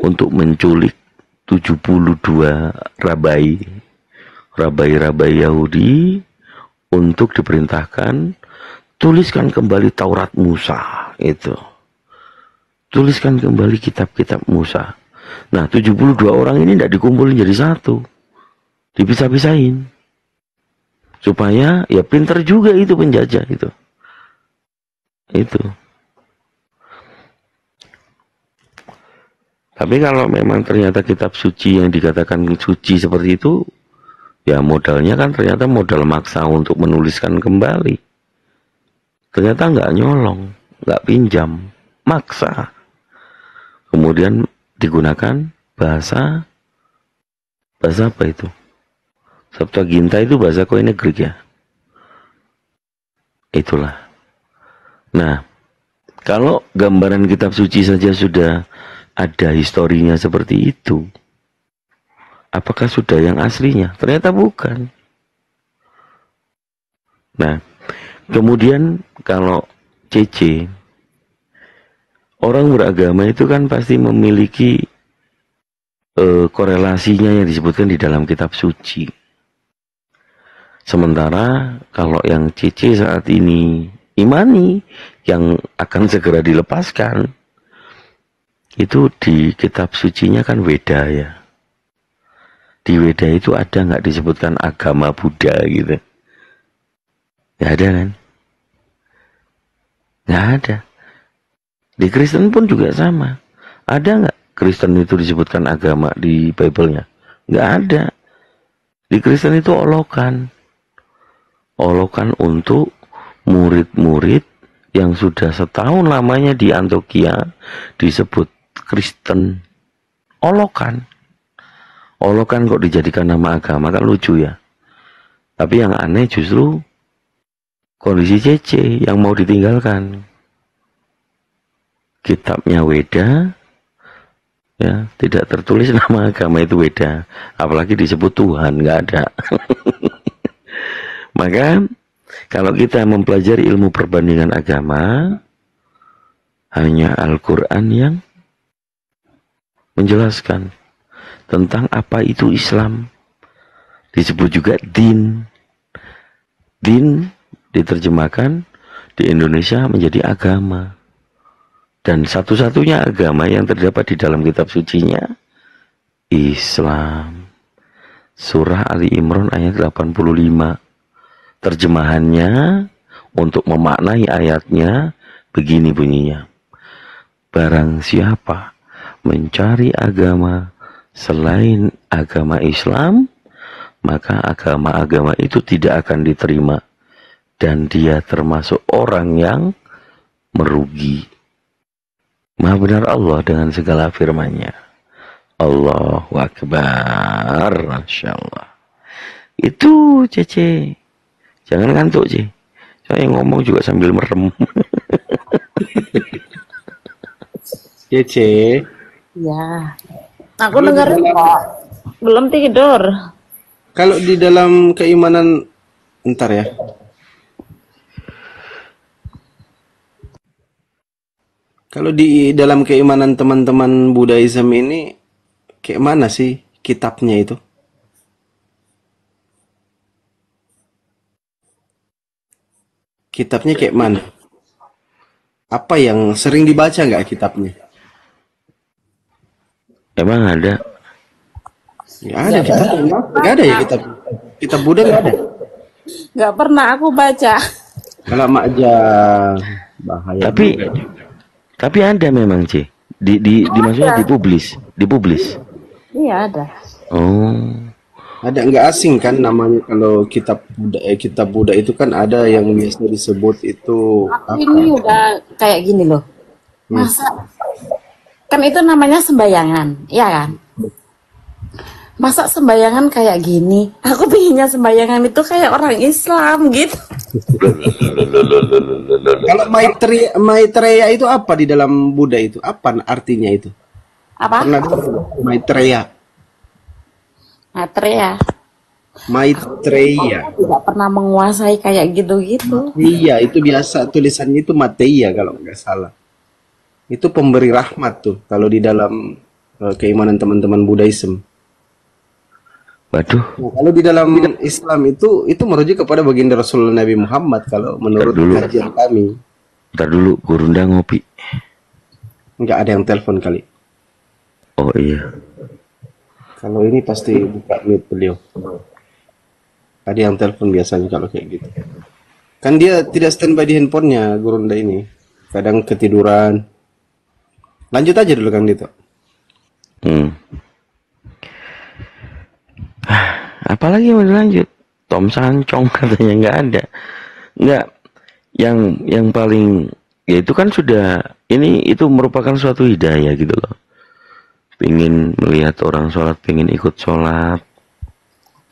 untuk menculik 72 rabai Yahudi untuk diperintahkan tuliskan kembali Taurat Musa itu. Tuliskan kembali kitab-kitab Musa. Nah, 72 orang ini tidak dikumpulin jadi satu. Dipisah-pisahin. Supaya ya pinter juga itu penjajah itu. Itu. Tapi kalau memang ternyata kitab suci yang dikatakan suci seperti itu, ya modalnya kan ternyata modal maksa untuk menuliskan kembali. Ternyata nggak nyolong, nggak pinjam, maksa. Kemudian digunakan bahasa apa itu? Septuaginta itu bahasa Koine Greek ya. Itulah. Nah, kalau gambaran kitab suci saja sudah ada historinya seperti itu, apakah sudah yang aslinya? Ternyata bukan. Nah, kemudian kalau CC, orang beragama itu kan pasti memiliki korelasinya yang disebutkan di dalam kitab suci. Sementara kalau yang CC saat ini imani, yang akan segera dilepaskan, itu di kitab sucinya kan Weda ya. Di Weda itu ada nggak disebutkan agama Buddha gitu? Nggak ada kan? Nggak ada. Di Kristen pun juga sama. Ada nggak Kristen itu disebutkan agama di Bible-nya? Nggak ada. Di Kristen itu olokan. Olokan untuk murid-murid yang sudah setahun lamanya di Antioquia disebut Kristen. Olokan. Olokan kok dijadikan nama agama, kan lucu ya. Tapi yang aneh justru kondisi CC yang mau ditinggalkan. Kitabnya Weda, ya tidak tertulis nama agama itu Weda, apalagi disebut Tuhan, nggak ada. Maka kalau kita mempelajari ilmu perbandingan agama, hanya Al-Quran yang menjelaskan tentang apa itu Islam. Disebut juga din. Din diterjemahkan di Indonesia menjadi agama. Dan satu-satunya agama yang terdapat di dalam kitab sucinya Islam. Surah Ali Imran ayat 85. Terjemahannya untuk memaknai ayatnya begini bunyinya. Barang siapa mencari agama selain agama Islam, maka agama-agama itu tidak akan diterima. Dan dia termasuk orang yang merugi. Maha benar Allah dengan segala firman-Nya. Allahu Akbar. Masya Allah. Itu Cece. Jangan ngantuk, Ce. Saya ngomong juga sambil merem.
Cece.
Ya. Aku dengerin kok. Belum tidur.
Kalau di dalam keimanan, ntar ya. Kalau di dalam keimanan teman-teman Buddhism ini, kayak mana sih kitabnya itu? Kitabnya kayak mana? Apa yang sering dibaca nggak kitabnya?
Emang ada?
Nggak ada kitabnya. Nggak ada ya kitab Buddha nggak ada.
Nggak pernah aku baca.
Kalau aja bahaya.
Tapi ada memang, Ce. Maksudnya dipublis.
Iya ada.
Oh.
Ada nggak asing kan namanya kalau kitab Buddha itu kan ada yang biasa disebut itu
Aku ini udah kayak gini loh. Masa kan itu namanya sembayangan, ya kan? Masa sembayangan kayak gini? Aku pinginnya sembayangan itu kayak orang Islam gitu.
Kalau Maitreya itu apa di dalam Buddha itu? Apa artinya itu?
Apa?
Pernah dengar Maitreya?
Materi ya.
Maitreya.
Aku tidak pernah menguasai kayak gitu-gitu.
Iya, itu biasa tulisannya itu Mateya kalau nggak salah. Itu pemberi rahmat tuh kalau di dalam keimanan teman-teman Buddhism.
Waduh.
Nah, kalau di dalam Islam itu merujuk kepada baginda Rasulullah Nabi Muhammad kalau menurut kajian kami.
Ntar dulu, Gurunda ngopi.
Nggak ada yang telepon kali.
Oh iya.
Kalau ini pasti buka mute beliau. Ada yang telepon biasanya kalau kayak gitu. Kan dia tidak standby di handphonenya, Gurunda ini. Kadang ketiduran. Lanjut aja dulu Kang Dito.
Hmm. Apalagi yang mau dilanjut? Tom Sancong katanya nggak ada. Nggak. Yang paling ya itu kan sudah itu merupakan suatu hidayah gitu loh. Pingin melihat orang sholat, pingin ikut sholat.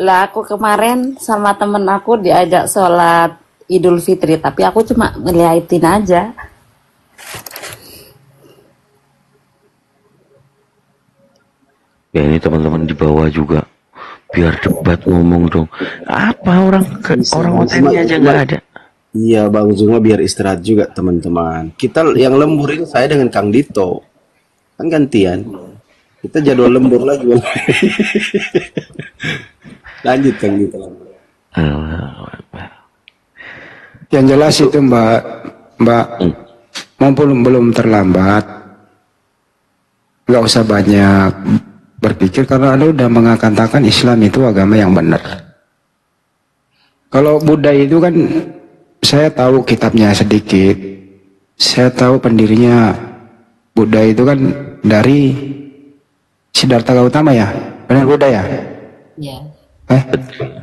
Lah aku kemarin sama temen aku diajak sholat Idul Fitri, tapi aku cuma ngeliatin aja.
Ya ini teman-teman di bawah juga biar debat ngomong dong. Apa orang OTW aja nggak ada.
Iya Bang Zuma biar istirahat juga teman-teman. Kita yang lemburin saya dengan Kang Dito. Kan gantian. Kita jadwal lembur lagi. Lanjut Kang Dito.
Yang jelas itu Mbak, maupun belum terlambat, nggak usah banyak berpikir karena Anda udah mengatakan Islam itu agama yang benar. Kalau Buddha itu kan saya tahu kitabnya sedikit, saya tahu pendirinya Buddha itu kan dari Siddhartha Gautama ya, benar Buddha ya?
Iya.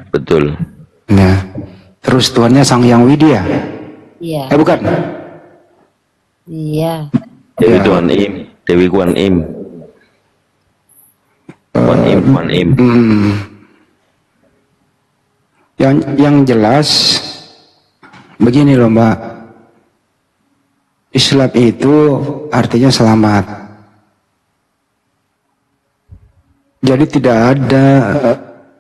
Betul.
Nah, terus Tuhannya Sang Yang Widya.
Iya.
Bukan?
Iya.
Dewi Tuan Im, Dewi Kuan Im. Kuan Im.
Yang jelas begini loh Mbak, Islam itu artinya selamat. Jadi tidak ada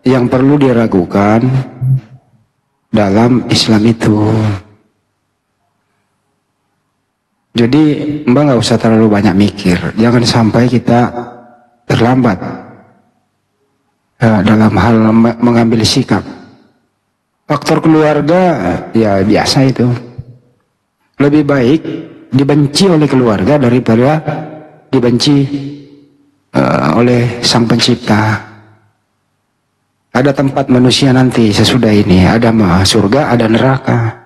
yang perlu diragukan dalam Islam itu. Jadi Mbak nggak usah terlalu banyak mikir, jangan sampai kita terlambat dalam hal mengambil sikap. Faktor keluarga ya biasa itu. Lebih baik dibenci oleh keluarga daripada dibenci oleh Sang Pencipta. Ada tempat manusia nanti sesudah ini, ada surga, ada neraka.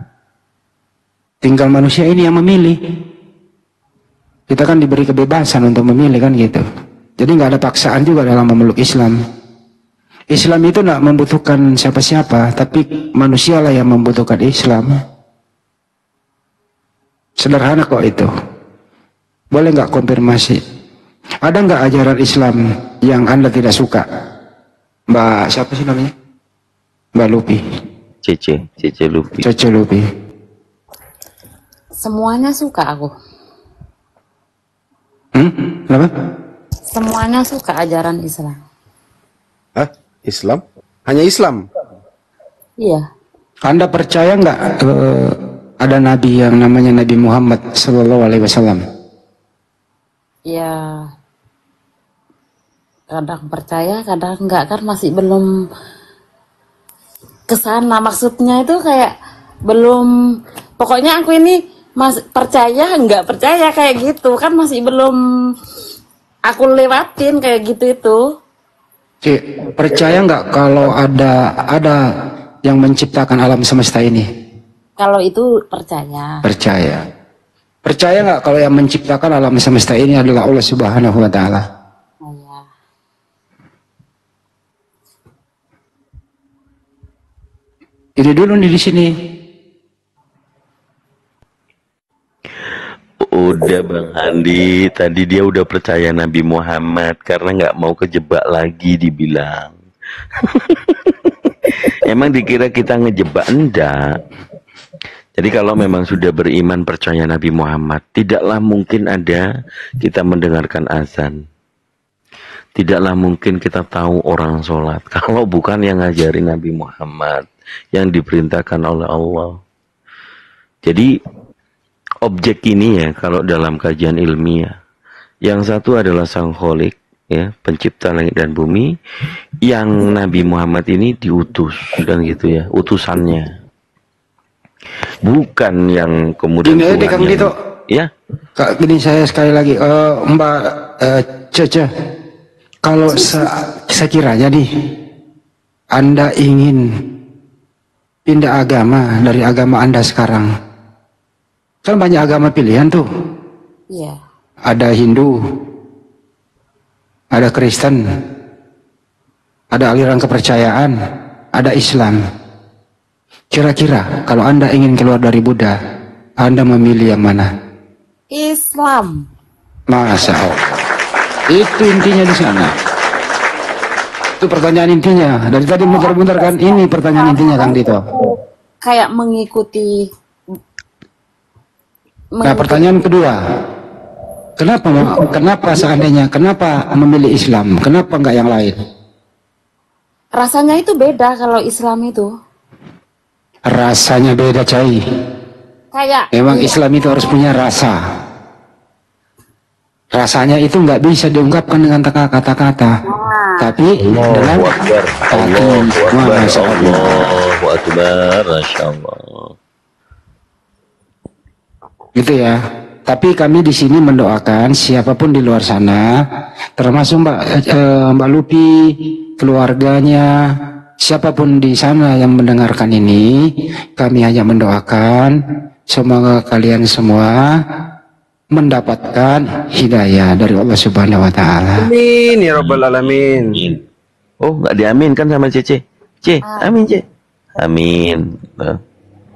Tinggal manusia ini yang memilih. Kita kan diberi kebebasan untuk memilih kan gitu. Jadi nggak ada paksaan juga dalam memeluk Islam. Islam itu tidak membutuhkan siapa-siapa, tapi manusialah yang membutuhkan Islam. Sederhana kok itu. Boleh nggak konfirmasi? Ada nggak ajaran Islam yang Anda tidak suka? Mbak siapa sih namanya? Mbak Lupi.
Cece Lupi.
Cece Lupi.
Semuanya suka aku.
Kenapa?
Semuanya suka ajaran Islam.
Hah? Islam? Hanya Islam?
Iya.
Anda percaya nggak ada Nabi yang namanya Nabi Muhammad Sallallahu Alaihi Wasallam?
Ya. Kadang percaya, kadang enggak, kan masih belum kesana. Maksudnya itu kayak belum. Pokoknya aku ini masih percaya, enggak percaya kayak gitu. Kan masih belum aku lewatin kayak gitu itu.
Percaya nggak kalau ada yang menciptakan alam semesta ini?
Kalau itu percaya.
Percaya. Percaya nggak kalau yang menciptakan alam semesta ini adalah Allah Subhanahu Wa Taala?
Oh, ya.
Ini dulu nih di sini.
Udah Bang Andi, tadi dia udah percaya Nabi Muhammad karena nggak mau kejebak lagi dibilang. Emang dikira kita ngejebak? Enggak. Jadi kalau memang sudah beriman percaya Nabi Muhammad, tidaklah mungkin ada kita mendengarkan azan. Tidaklah mungkin kita tahu orang sholat kalau bukan yang ngajarin Nabi Muhammad, yang diperintahkan oleh Allah. Jadi objek ini ya kalau dalam kajian ilmiah, yang satu adalah Sang Kholik, ya, pencipta langit dan bumi, yang Nabi Muhammad ini diutus dan gitu ya, utusannya. Bukan yang kemudian
Ini Kang Dito.
Ya.
Kak, gini saya sekali lagi, Mbak Cece, kalau sekiranya nih Anda ingin pindah agama dari agama Anda sekarang, kan banyak agama pilihan tuh.
Iya.
Ada Hindu, ada Kristen, ada aliran kepercayaan, ada Islam. Kira-kira kalau Anda ingin keluar dari Buddha, Anda memilih yang mana?
Islam.
Masa Allah. Itu intinya di sana. Itu pertanyaan intinya. Dari tadi muter-muter kan, ini pertanyaan intinya Kang Dito.
Kayak mengikuti.
Nah, pertanyaan kedua. Kenapa seandainya, kenapa memilih Islam? Kenapa enggak yang lain?
Rasanya itu beda kalau Islam itu.
Rasanya beda, Cai.
Kayak
Memang Islam itu harus punya rasa. Rasanya itu nggak bisa diungkapkan dengan kata-kata. Tapi dengan hati. Masya Allah.
Allahu Akbar, Masya Allah.
Gitu ya. Tapi kami di sini mendoakan siapapun di luar sana, termasuk Mbak Lupi, keluarganya, siapapun di sana yang mendengarkan ini, kami hanya mendoakan semoga kalian semua mendapatkan hidayah dari Allah Subhanahu wa taala.
Amin ya rabbal alamin.
Oh, nggak diaminkan sama Cece. Amin, Ce. Amin. Nah.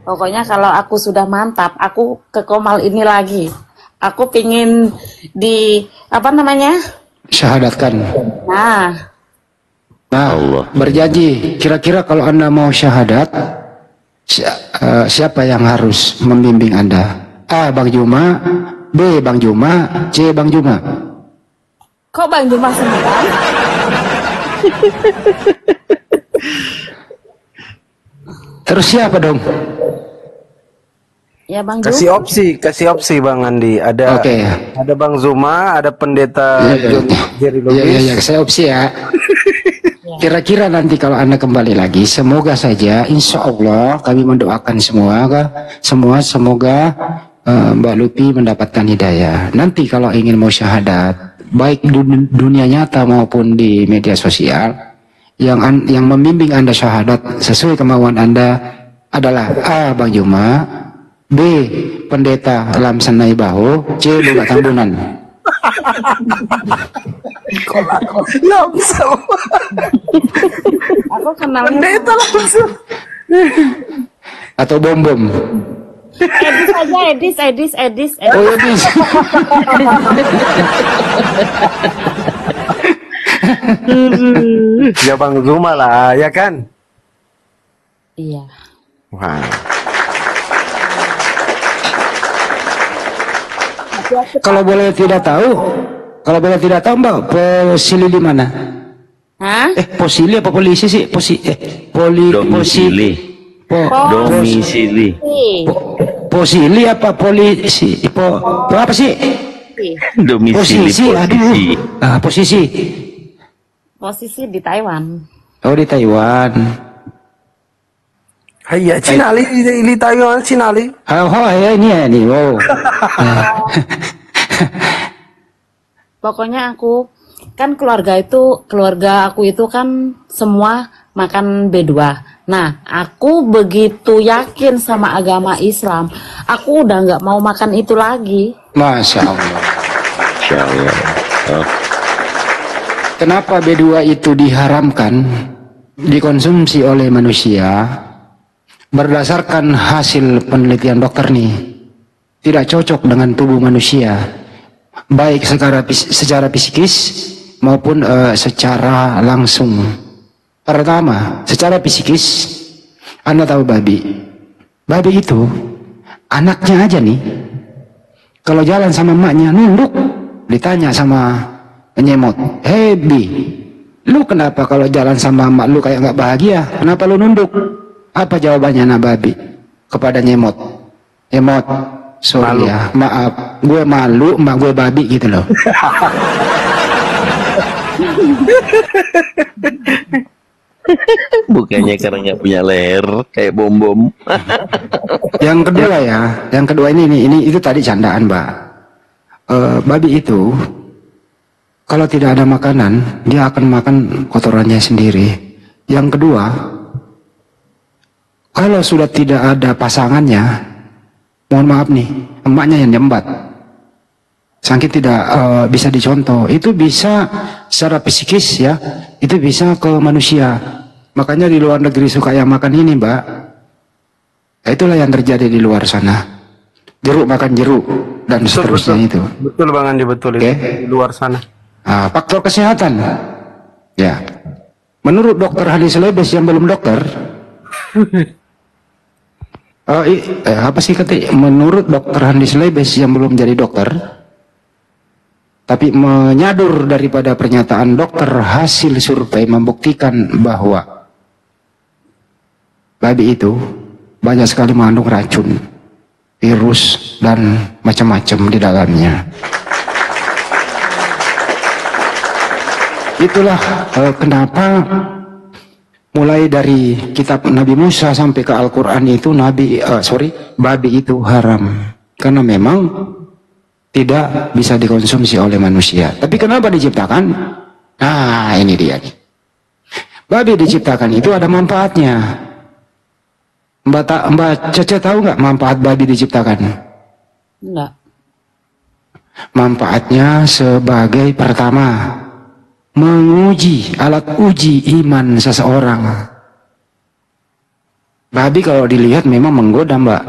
pokoknya kalau aku sudah mantap, aku ke Komal ini lagi. Aku pingin di apa namanya?
Syahadatkan.
Nah,
Allah.
Berjanji, kira-kira kalau Anda mau syahadat, siapa yang harus membimbing Anda? A. Bang Juma, B. Bang Juma, C. Bang Juma.
kok Bang Juma sendiri?
Terus siapa dong?
Ya Bang
Kasih
Juma.
kasih opsi Bang Andi. Ada
Oke.
ada Bang Zuma, ada pendeta John Jerry Lubis.
Ya, saya opsi ya. Kira-kira nanti kalau Anda kembali lagi, semoga saja, insya Allah kami mendoakan semoga Mbak Lupi mendapatkan hidayah. Nanti kalau ingin mau syahadat, baik di dunia nyata maupun di media sosial, yang membimbing Anda syahadat sesuai kemauan Anda adalah A. Bang Juma, B. Pendeta Lam Sanai Baho, C. Boga Tambunan.
Langsung.
Aku kenal
Pendeta langsung.
Atau Bom-Bom.
Edis aja, Edis.
Oh ya bisa.
Ya Bang Zuma lah, ya kan?
Iya.
Wah.
Kalau boleh tidak tahu Mbak, posisi di mana?
Hah?
Posisi apa polisi sih?
Domisili. Domisili.
Posisi apa polisi? Apa sih?
Domisili
Posisi, aduh.
posisi.
Posisi.
Posisi di Taiwan.
Oh, di Taiwan.
Iya, Cinali di Taiwan, Cinali.
Oh, ya ini. Oh.
Pokoknya aku kan keluarga aku itu kan semua makan B2. Nah, aku begitu yakin sama agama Islam, aku udah nggak mau makan itu lagi.
Masya Allah.
Masya Allah. Oh.
Kenapa B2 itu diharamkan dikonsumsi oleh manusia? Berdasarkan hasil penelitian dokter nih, tidak cocok dengan tubuh manusia, baik secara psikis maupun secara langsung. Pertama, secara psikis, Anda tahu babi itu anaknya aja nih, kalau jalan sama emaknya nunduk, ditanya sama penyemot, "Hey Bi, lu kenapa kalau jalan sama emak lu kayak nggak bahagia? Kenapa lu nunduk?" Apa jawabannya babi kepada nyemot? Nyemot, sorry ya, maaf, gue malu, emak gue babi gitu loh.
Bukannya karena nggak punya leher kayak bom-bom.
Yang kedua ini itu tadi candaan, Mbak. Babi itu kalau tidak ada makanan, dia akan makan kotorannya sendiri. Yang kedua, kalau sudah tidak ada pasangannya, mohon maaf nih, emaknya yang nyembat. saking tidak bisa dicontoh. Itu bisa secara psikis ya, itu bisa ke manusia. Makanya di luar negeri suka yang makan ini, Mbak. Nah, itulah yang terjadi di luar sana. Jeruk makan jeruk dan seterusnya itu.
Betul Bang Andi, betul itu di luar sana.
Faktor kesehatan. Ya. Menurut dokter Hadis Lebes yang belum dokter, apa sih kata? Menurut dokter Hadis Lebes yang belum jadi dokter, tapi menyadur daripada pernyataan dokter, hasil survei membuktikan bahwa babi itu banyak sekali mengandung racun, virus dan macam-macam di dalamnya. Itulah kenapa mulai dari kitab Nabi Musa sampai ke Al-Quran itu babi itu haram. Karena memang tidak bisa dikonsumsi oleh manusia. Tapi kenapa diciptakan? Nah, ini dia nih. Babi diciptakan itu ada manfaatnya. Mbak Caca tahu nggak manfaat babi diciptakan?
Enggak.
Manfaatnya sebagai pertama, menguji, alat uji iman seseorang. Babi kalau dilihat memang menggoda, Mbak.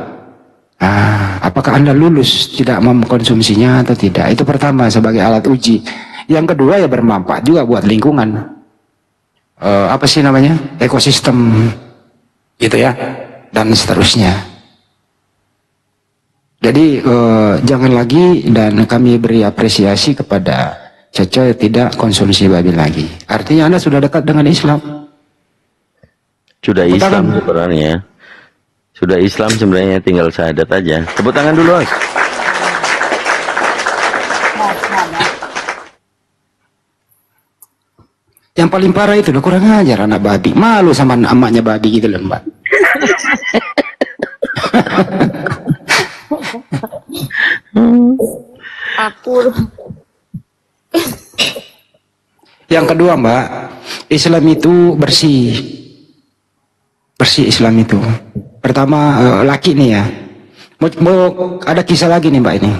Apakah Anda lulus tidak mengkonsumsinya atau tidak? Itu pertama sebagai alat uji. Yang kedua ya bermanfaat juga buat lingkungan. Apa sih namanya? Ekosistem. Gitu ya. Dan seterusnya. Jadi jangan lagi, dan kami beri apresiasi kepada Caca tidak konsumsi babi lagi. Artinya Anda sudah dekat dengan Islam.
Sudah Islam sebenarnya. Sudah Islam sebenarnya, tinggal syahadat aja. Tepuk tangan dulu, Mas.
Yang paling parah itu udah kurang ajar anak babi. Malu sama emaknya babi gitu loh, Mbak.
Aku
Yang kedua, Mbak, Islam itu bersih. Bersih Islam itu. Pertama, laki nih ya. Mau ada kisah lagi nih, Mbak, ini.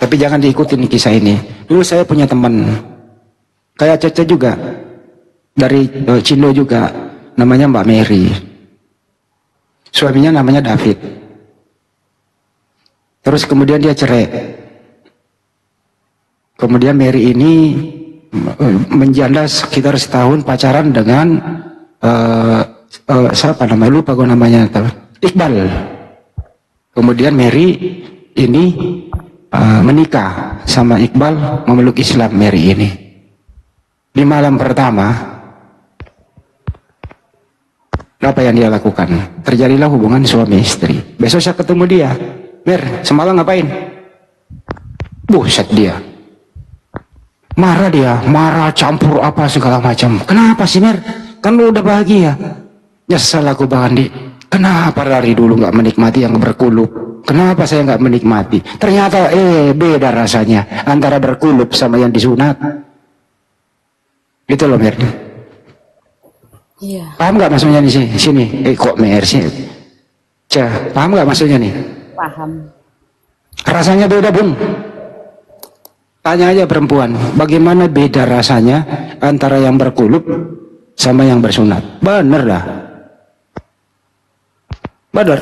Tapi jangan diikutin kisah ini. Dulu saya punya teman, kayak Caca juga, dari Cindo juga, namanya Mbak Mary. Suaminya namanya David. Terus kemudian dia cerai. Kemudian Mary ini menjanda sekitar setahun pacaran dengan siapa namanya, lupa gue namanya, Iqbal. Kemudian Mary ini menikah sama Iqbal, memeluk Islam Mary ini. Di malam pertama, apa yang dia lakukan? Terjadilah hubungan suami istri. Besok saya ketemu dia, Mer, semalam ngapain? Buset dia. Marah dia, marah, campur apa segala macam. Kenapa sih, Mer? Kan lu udah bahagia. Nyesel aku, Bang Andi. Kenapa dari dulu nggak menikmati yang berkulup? Kenapa saya nggak menikmati? Ternyata beda rasanya antara berkulup sama yang disunat. Gitu loh, Mer.
Iya.
Paham nggak maksudnya di sini? Kok Mer sih? Paham nggak maksudnya nih?
Paham.
Rasanya beda, Bung. Tanya aja perempuan, bagaimana beda rasanya antara yang berkulup sama yang bersunat? Bener dah. Bener.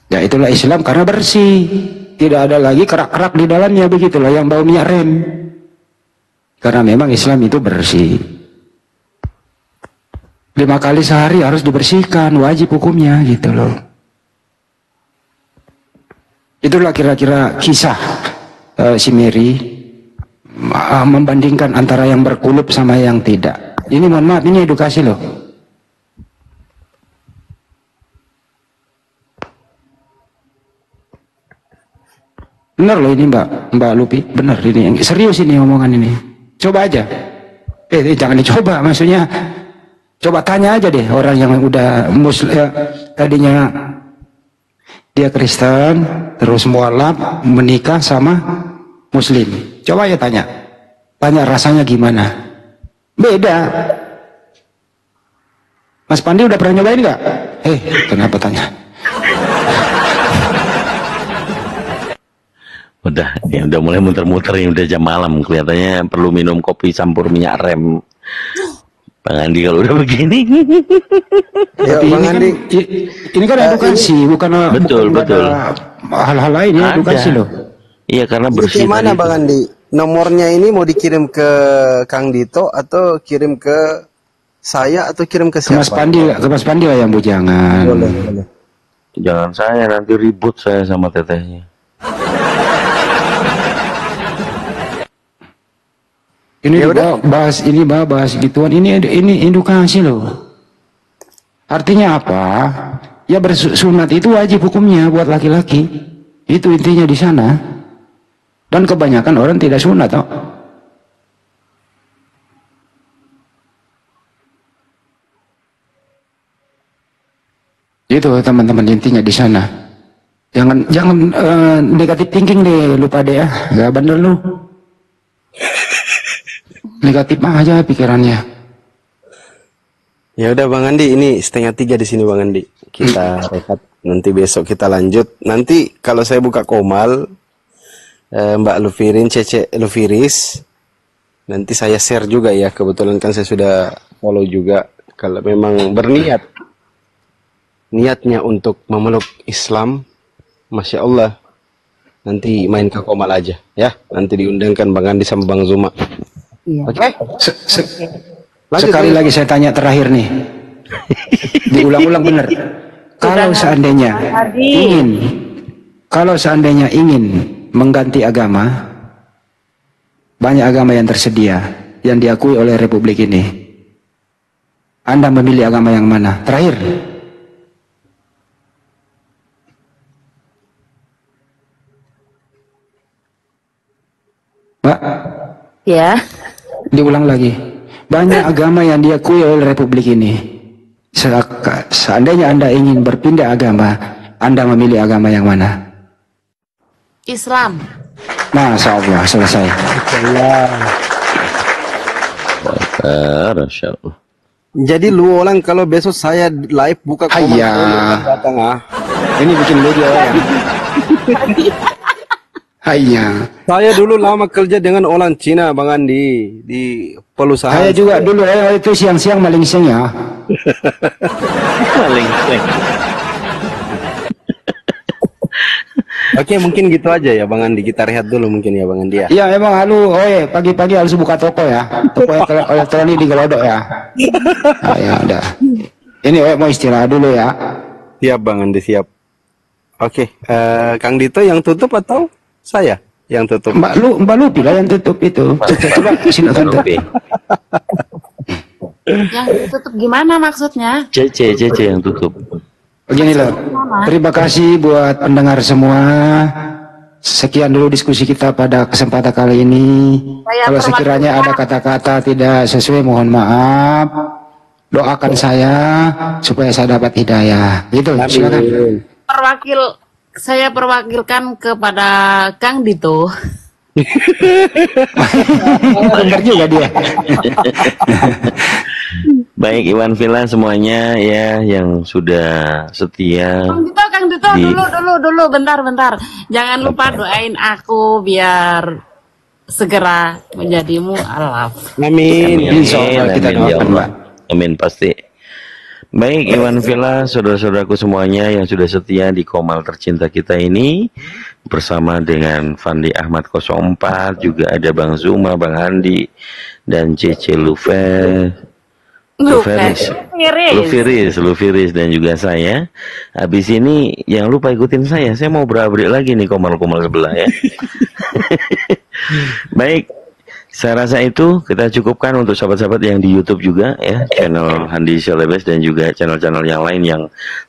Ya itulah Islam, karena bersih. Tidak ada lagi kerak-kerak di dalamnya, begitulah yang bau minyak rem. Karena memang Islam itu bersih. 5 kali sehari harus dibersihkan, wajib hukumnya gitu loh. Itulah kira-kira kisah si Mary membandingkan antara yang berkulup sama yang tidak. Ini mohon maaf, ini edukasi loh. Benar loh ini Mbak Lupi, benar ini, serius ini omongan ini. Coba aja. Jangan dicoba, maksudnya coba tanya aja deh orang yang udah tadinya dia Kristen, terus mualaf, menikah sama Muslim. Coba ya tanya rasanya gimana? Beda. Mas Pandi udah pernah nyobain nggak? Kenapa tanya?
Udah, ya udah mulai muter-muter, ini udah jam malam, kelihatannya perlu minum kopi campur minyak rem. Bang Andi kalau udah begini.
Ya,
Tapi
Bang Andi.
ini kan edukasi, bukan
Betul,
bukan
betul.
ada hal-hal lain ya, edukasi loh.
Iya, karena
Ini
bersih
gimana
tadi
Bang
itu.
Andi? Nomornya ini mau dikirim ke Kang Dito atau kirim ke saya atau kirim ke
Ke Mas
siapa?
Pandi, ke Mas Pandi lah yang Bu, jangan.
Boleh, boleh.
Jangan saya, nanti ribut saya sama tetehnya.
Ini
Ya
juga bahas gituan, ini edukasi loh. Artinya apa? Ya bersunat itu wajib hukumnya buat laki-laki. Itu intinya di sana. Dan kebanyakan orang tidak sunat, toh. Itu teman-teman intinya di sana. Jangan negatif thinking deh, lupa deh ya. Gak bener lu. Negatif aja pikirannya.
Ya udah Bang Andi, ini 2:30 di sini Bang Andi. Kita rehat, nanti besok kita lanjut. Nanti kalau saya buka Komal, Mbak Lufirin, Cece Lufiris, nanti saya share juga ya. Kebetulan kan saya sudah follow juga. Kalau memang berniat, niatnya untuk memeluk Islam, Masya Allah, nanti main ke Komal aja ya. Nanti diundangkan Bang Andi sama Bang Zuma.
Iya.
Oke? Lanjut,
Sekali
Bang.
lagi saya tanya terakhir nih. Diulang-ulang bener. Kalau seandainya ingin mengganti agama, banyak agama yang tersedia, yang diakui oleh Republik ini. Anda memilih agama yang mana? Terakhir. Mbak,
Ya.
diulang lagi. Banyak agama yang diakui oleh Republik ini. Seandainya Anda ingin berpindah agama, Anda memilih agama yang mana?
Islam.
Masya Allah, selesai.
Masya Allah.
Jadi lu orang kalau besok saya live buka Komal,
Ayah.
lu datang ah.
Ini bikin video ya. Hanya.
Saya dulu lama kerja dengan orang Cina, Bang Andi, di perusahaan.
Saya juga dulu itu siang-siang maling siang ya.
Paling seng.
Oke, mungkin gitu aja ya, Bang Andi. Kita rehat dulu mungkin ya, Bang Andi ya.
Iya emang pagi-pagi harus buka toko ya. Toko elektronik di Gelodok ya. Ah, ya udah. Ini mau istirahat dulu ya.
Siap, Bang Andi, siap. Oke, Kang Dito yang tutup atau saya yang tutup?
Mbak Lupi lah yang tutup itu. Coba sini tutup.
Yang ditutup gimana maksudnya?
Cece yang tutup.
Begini loh. Terima kasih buat pendengar semua. Sekian dulu diskusi kita pada kesempatan kali ini. Kalau sekiranya ada kata-kata tidak sesuai, mohon maaf. Doakan saya supaya saya dapat hidayah. Gitu, silakan.
Saya perwakilkan kepada Kang Dito.
Benar juga dia.
Baik Iwan Villa semuanya ya yang sudah setia.
Kang Dito, dulu, bentar. Jangan lupa doain aku biar segera menjadi mu'alaf.
Amin.
Insya Allah kita
Amin, ya
doakan,
Allah.
Mbak.
Amin pasti. Baik Iwan Villa, saudara-saudaraku semuanya yang sudah setia di Komal tercinta kita ini, bersama dengan Fandi Ahmad 04, juga ada Bang Zuma, Bang Andi, dan Cece Lufiris dan juga saya. Habis ini jangan lupa ikutin saya mau berabrik lagi nih Komal-Komal sebelah ya. Baik, saya rasa itu kita cukupkan untuk sahabat-sahabat yang di YouTube juga ya, channel Handi Syalebes dan juga channel-channel yang lain yang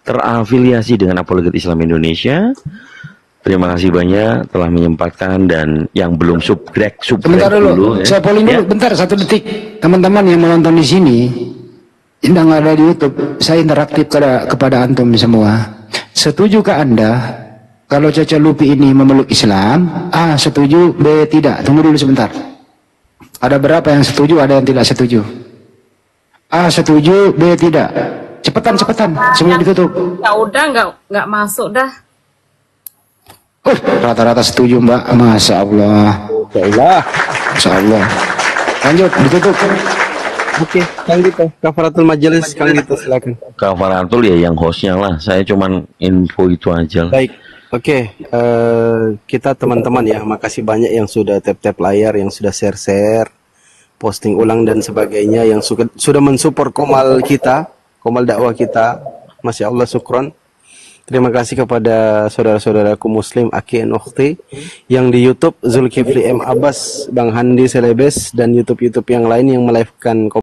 terafiliasi dengan Apologet Islam Indonesia. Terima kasih banyak telah menyempatkan, dan yang belum subscribe
Sebentar dulu,
ya.
saya polling dulu, bentar 1 detik. Teman-teman yang menonton di sini, yang ada di YouTube, saya interaktif kepada antum semua. Setujukah Anda kalau Caca Lupi ini memeluk Islam? A, setuju. B, tidak. Tunggu dulu sebentar. Ada berapa yang setuju, ada yang tidak setuju. A, setuju. B, tidak. Cepetan, sebelum ditutup.
Ya udah, nggak masuk dah.
Rata-rata setuju Mbak. Masya Allah.
Ya Allah.
Masya Allah. Lanjut, ditutup.
Oke, Kang Dito, kafaratul majelis, Kang Dito silakan.
Kafaratul ya yang hostnya lah. Saya cuman info itu aja lah.
Baik, oke, kita teman-teman ya, makasih banyak yang sudah tap-tap layar, yang sudah share-share, posting ulang dan sebagainya, yang sudah mensupport Komal kita, Komal dakwah kita. Masya Allah, syukron. Terima kasih kepada saudara-saudaraku muslim, Aki dan Ukhti, yang di YouTube Zulkifli M. Abbas, Bang Handi Selebes, dan YouTube-YouTube yang lain yang melivekan